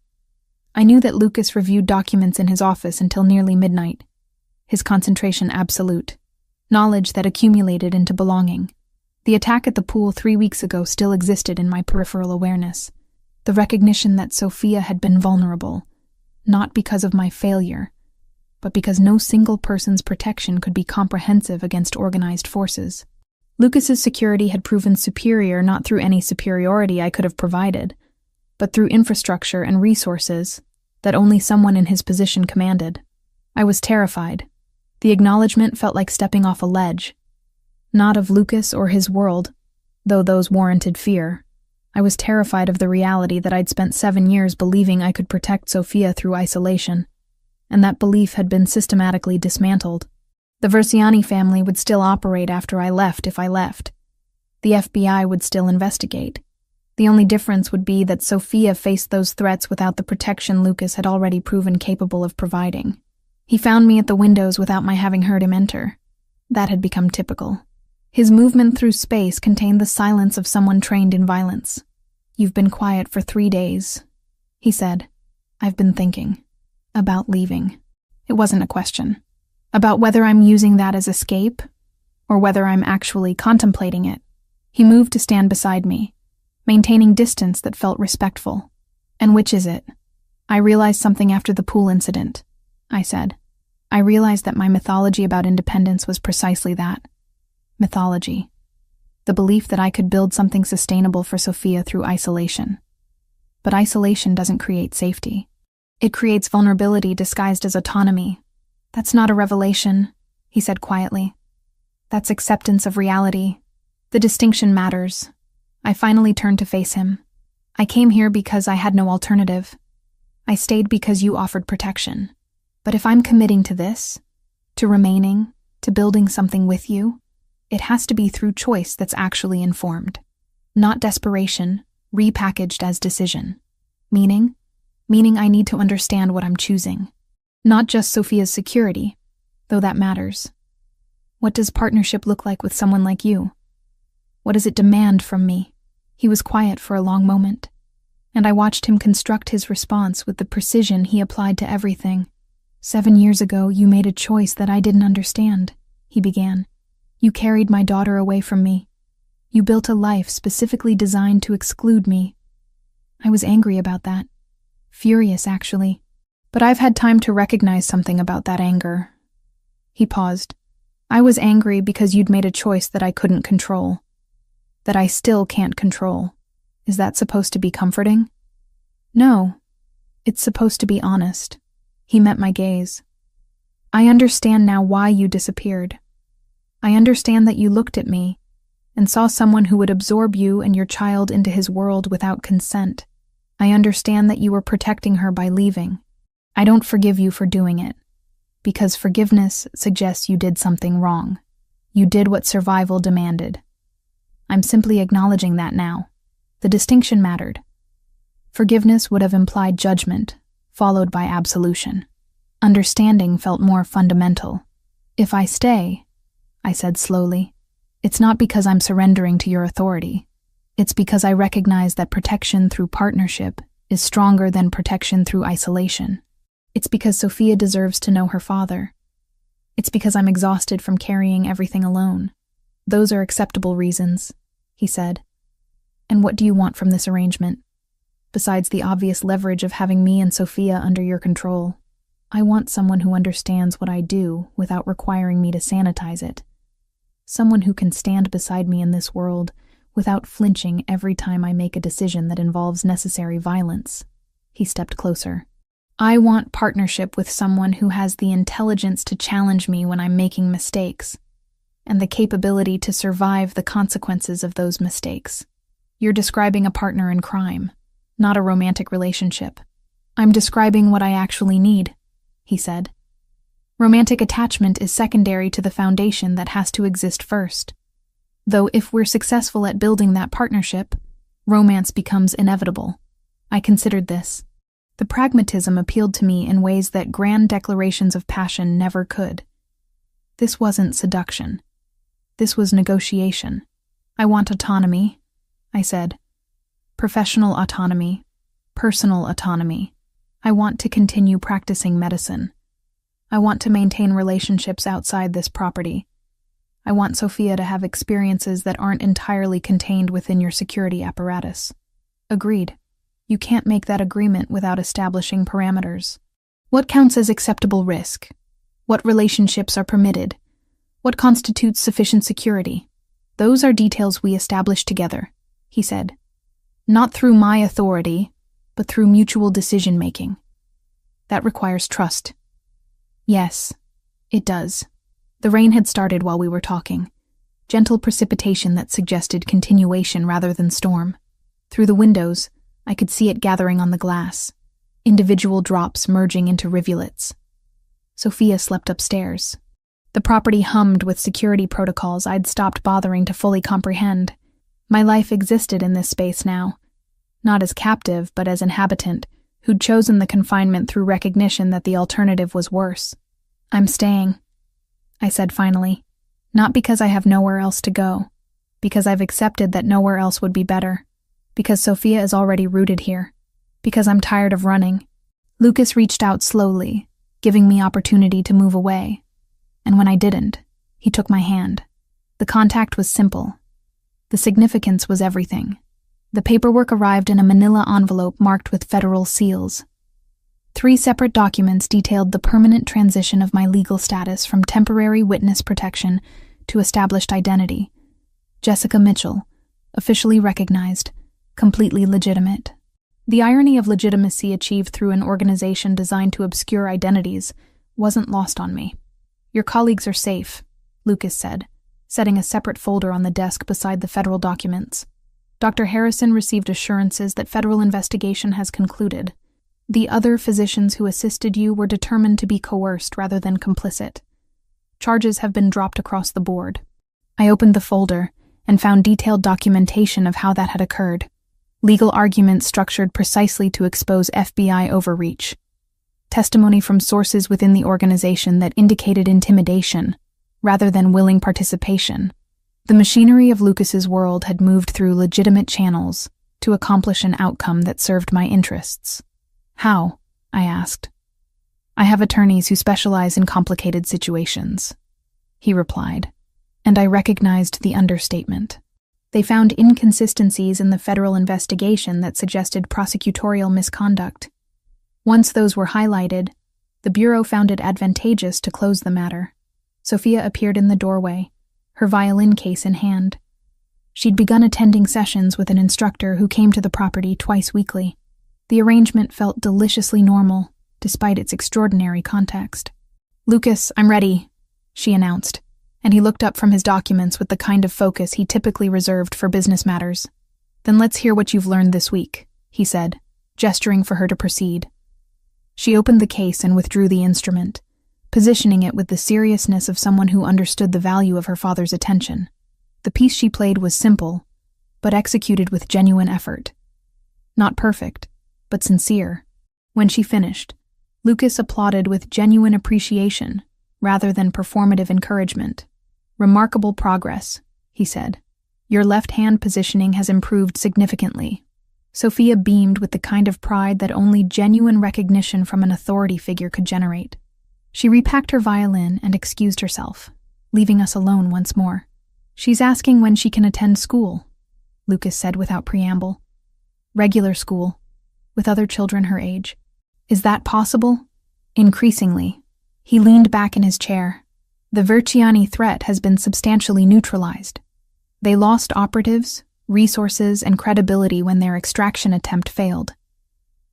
A: I knew that Lucas reviewed documents in his office until nearly midnight. His concentration absolute. Knowledge that accumulated into belonging. The attack at the pool 3 weeks ago still existed in my peripheral awareness. The recognition that Sophia had been vulnerable, not because of my failure, but because no single person's protection could be comprehensive against organized forces. Lucas's security had proven superior not through any superiority I could have provided, but through infrastructure and resources that only someone in his position commanded. I was terrified. The acknowledgement felt like stepping off a ledge. Not of Lucas or his world, though those warranted fear. I was terrified of the reality that I'd spent 7 years believing I could protect Sophia through isolation, and that belief had been systematically dismantled. The Versiani family would still operate after I left if I left. The FBI would still investigate. The only difference would be that Sophia faced those threats without the protection Lucas had already proven capable of providing. He found me at the windows without my having heard him enter. That had become typical. His movement through space contained the silence of someone trained in violence. "You've been quiet for 3 days," he said. "I've been thinking. About leaving." It wasn't a question. About whether I'm using that as escape, or whether I'm actually contemplating it. He moved to stand beside me, maintaining distance that felt respectful. "And which is it?" "I realized something after the pool incident," I said. "I realized that my mythology about independence was precisely that. Mythology. The belief that I could build something sustainable for Sophia through isolation. But isolation doesn't create safety. It creates vulnerability disguised as autonomy. That's not a revelation," he said quietly. "That's acceptance of reality. The distinction matters." I finally turned to face him. "I came here because I had no alternative. I stayed because you offered protection. But if I'm committing to this, to remaining, to building something with you, it has to be through choice that's actually informed. Not desperation, repackaged as decision. Meaning I need to understand what I'm choosing. Not just Sophia's security, though that matters. What does partnership look like with someone like you? What does it demand from me?" He was quiet for a long moment, and I watched him construct his response with the precision he applied to everything. "7 years ago, you made a choice that I didn't understand," he began. "You carried my daughter away from me. You built a life specifically designed to exclude me. I was angry about that. Furious, actually. But I've had time to recognize something about that anger." He paused. "I was angry because you'd made a choice that I couldn't control. That I still can't control. Is that supposed to be comforting?" "No. It's supposed to be honest." He met my gaze. "I understand now why you disappeared. I understand that you looked at me and saw someone who would absorb you and your child into his world without consent. I understand that you were protecting her by leaving. I don't forgive you for doing it, because forgiveness suggests you did something wrong. You did what survival demanded. I'm simply acknowledging that now. The distinction mattered. Forgiveness would have implied judgment, followed by absolution. Understanding felt more fundamental. If I stay, I said slowly, it's not because I'm surrendering to your authority. It's because I recognize that protection through partnership is stronger than protection through isolation. It's because Sophia deserves to know her father. It's because I'm exhausted from carrying everything alone. Those are acceptable reasons, he said. And what do you want from this arrangement? Besides the obvious leverage of having me and Sophia under your control, I want someone who understands what I do without requiring me to sanitize it. Someone who can stand beside me in this world without flinching every time I make a decision that involves necessary violence. He stepped closer. I want partnership with someone who has the intelligence to challenge me when I'm making mistakes, and the capability to survive the consequences of those mistakes. You're describing a partner in crime, not a romantic relationship. I'm describing what I actually need, he said. Romantic attachment is secondary to the foundation that has to exist first. Though if we're successful at building that partnership, romance becomes inevitable. I considered this. The pragmatism appealed to me in ways that grand declarations of passion never could. This wasn't seduction. This was negotiation. I want autonomy, I said. Professional autonomy, personal autonomy. I want to continue practicing medicine. I want to maintain relationships outside this property. I want Sophia to have experiences that aren't entirely contained within your security apparatus. Agreed. You can't make that agreement without establishing parameters. What counts as acceptable risk? What relationships are permitted? What constitutes sufficient security? Those are details we establish together, he said. Not through my authority, but through mutual decision-making. That requires trust. Yes, it does. The rain had started while we were talking. Gentle precipitation that suggested continuation rather than storm. Through the windows, I could see it gathering on the glass, individual drops merging into rivulets. Sophia slept upstairs. The property hummed with security protocols I'd stopped bothering to fully comprehend. My life existed in this space now, not as captive but as inhabitant, who'd chosen the confinement through recognition that the alternative was worse. I'm staying, I said finally. Not because I have nowhere else to go, because I've accepted that nowhere else would be better, because Sophia is already rooted here, because I'm tired of running. Lucas reached out slowly, giving me opportunity to move away. And when I didn't, he took my hand. The contact was simple. The significance was everything. The paperwork arrived in a manila envelope marked with federal seals. 3 separate documents detailed the permanent transition of my legal status from temporary witness protection to established identity. Jessica Mitchell, officially recognized, completely legitimate. The irony of legitimacy achieved through an organization designed to obscure identities wasn't lost on me. Your colleagues are safe, Lucas said, setting a separate folder on the desk beside the federal documents. Dr. Harrison received assurances that federal investigation has concluded. The other physicians who assisted you were determined to be coerced rather than complicit. Charges have been dropped across the board. I opened the folder and found detailed documentation of how that had occurred. Legal arguments structured precisely to expose FBI overreach. Testimony from sources within the organization that indicated intimidation, rather than willing participation. The machinery of Lucas's world had moved through legitimate channels to accomplish an outcome that served my interests. How? I asked. I have attorneys who specialize in complicated situations, he replied, and I recognized the understatement. They found inconsistencies in the federal investigation that suggested prosecutorial misconduct. Once those were highlighted, the Bureau found it advantageous to close the matter. Sophia appeared in the doorway, her violin case in hand. She'd begun attending sessions with an instructor who came to the property twice weekly. The arrangement felt deliciously normal, despite its extraordinary context. "Lucas, I'm ready," she announced, and he looked up from his documents with the kind of focus he typically reserved for business matters. "Then let's hear what you've learned this week," he said, gesturing for her to proceed. She opened the case and withdrew the instrument, positioning it with the seriousness of someone who understood the value of her father's attention. The piece she played was simple, but executed with genuine effort. Not perfect, but sincere. When she finished, Lucas applauded with genuine appreciation, rather than performative encouragement. "Remarkable progress," he said. "Your left-hand positioning has improved significantly." Sophia beamed with the kind of pride that only genuine recognition from an authority figure could generate. She repacked her violin and excused herself, leaving us alone once more. "She's asking when she can attend school," Lucas said without preamble. "Regular school, with other children her age. Is that possible?" Increasingly. He leaned back in his chair. "The Verciani threat has been substantially neutralized. They lost operatives, resources, and credibility when their extraction attempt failed.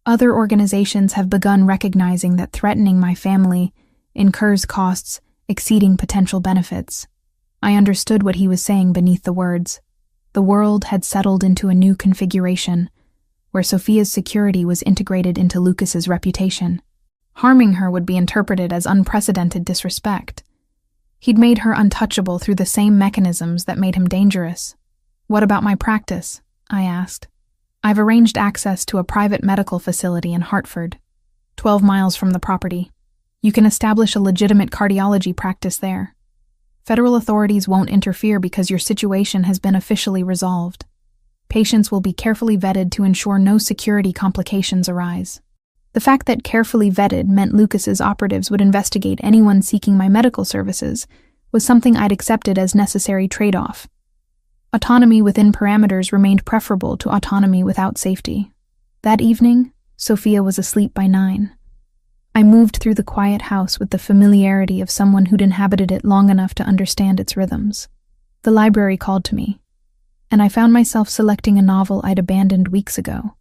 A: Other organizations have begun recognizing that threatening my family incurs costs exceeding potential benefits." I understood what he was saying beneath the words. The world had settled into a new configuration, where Sophia's security was integrated into Lucas's reputation. Harming her would be interpreted as unprecedented disrespect. He'd made her untouchable through the same mechanisms that made him dangerous. "What about my practice?" I asked. "I've arranged access to a private medical facility in Hartford, 12 miles from the property. You can establish a legitimate cardiology practice there. Federal authorities won't interfere because your situation has been officially resolved. Patients will be carefully vetted to ensure no security complications arise." The fact that carefully vetted meant Lucas's operatives would investigate anyone seeking my medical services was something I'd accepted as necessary trade-off. Autonomy within parameters remained preferable to autonomy without safety. That evening, Sophia was asleep by 9. I moved through the quiet house with the familiarity of someone who'd inhabited it long enough to understand its rhythms. The library called to me, and I found myself selecting a novel I'd abandoned weeks ago.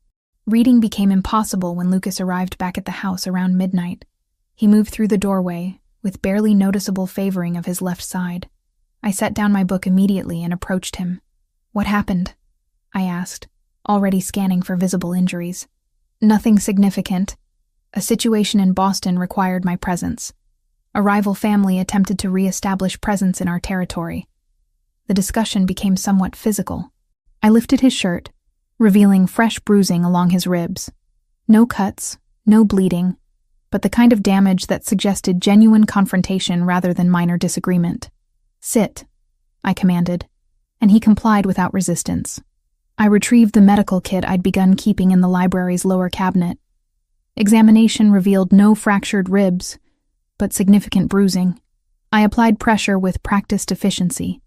A: Reading became impossible when Lucas arrived back at the house around midnight. He moved through the doorway, with barely noticeable favoring of his left side. I set down my book immediately and approached him. "What happened?" I asked, already scanning for visible injuries. "Nothing significant. A situation in Boston required my presence. A rival family attempted to re-establish presence in our territory." The discussion became somewhat physical. I lifted his shirt, revealing fresh bruising along his ribs. No cuts, no bleeding, but the kind of damage that suggested genuine confrontation rather than minor disagreement. "Sit," I commanded, and he complied without resistance. I retrieved the medical kit I'd begun keeping in the library's lower cabinet. Examination revealed no fractured ribs, but significant bruising. I applied pressure with practiced efficiency,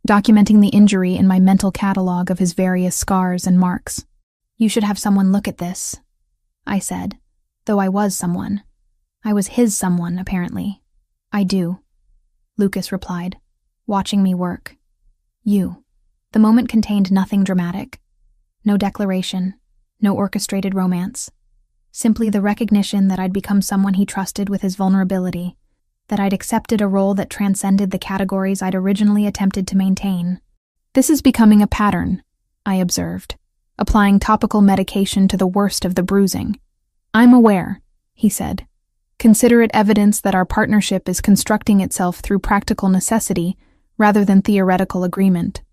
A: documenting the injury in my mental catalog of his various scars and marks. "You should have someone look at this," I said, though I was someone. I was his someone, apparently. "I do," Lucas replied, watching me work. "You." The moment contained nothing dramatic. No declaration, no orchestrated romance. Simply the recognition that I'd become someone he trusted with his vulnerability, that I'd accepted a role that transcended the categories I'd originally attempted to maintain. "This is becoming a pattern," I observed, applying topical medication to the worst of the bruising. "I'm aware," he said. "Consider it evidence that our partnership is constructing itself through practical necessity rather than theoretical agreement."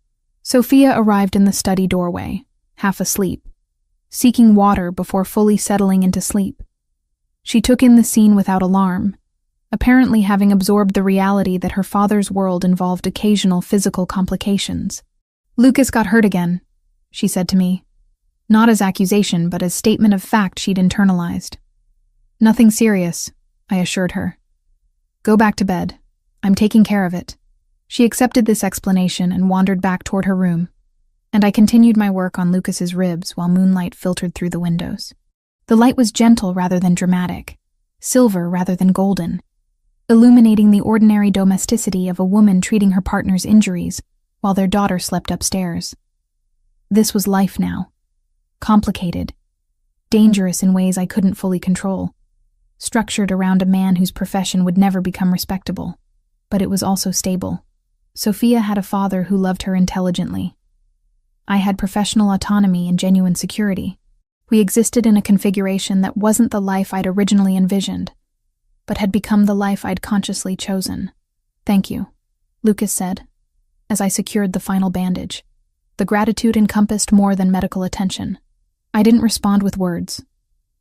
A: Sophia arrived in the study doorway, half asleep, seeking water before fully settling into sleep. She took in the scene without alarm, apparently having absorbed the reality that her father's world involved occasional physical complications. "Lucas got hurt again," she said to me, not as accusation but as statement of fact she'd internalized. "Nothing serious," I assured her. "Go back to bed. I'm taking care of it." She accepted this explanation and wandered back toward her room, and I continued my work on Lucas's ribs while moonlight filtered through the windows. The light was gentle rather than dramatic, silver rather than golden, illuminating the ordinary domesticity of a woman treating her partner's injuries while their daughter slept upstairs. This was life now. Complicated, dangerous in ways I couldn't fully control, structured around a man whose profession would never become respectable, but it was also stable. Sophia had a father who loved her intelligently. I had professional autonomy and genuine security. We existed in a configuration that wasn't the life I'd originally envisioned, but had become the life I'd consciously chosen. "Thank you," Lucas said, as I secured the final bandage. The gratitude encompassed more than medical attention. I didn't respond with words.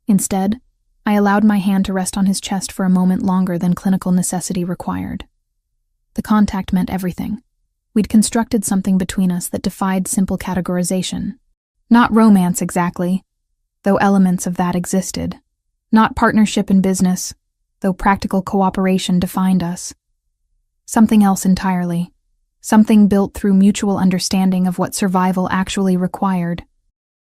A: Instead, I allowed my hand to rest on his chest for a moment longer than clinical necessity required. The contact meant everything. We'd constructed something between us that defied simple categorization. Not romance exactly, though elements of that existed. Not partnership in business, though practical cooperation defined us. Something else entirely. Something built through mutual understanding of what survival actually required.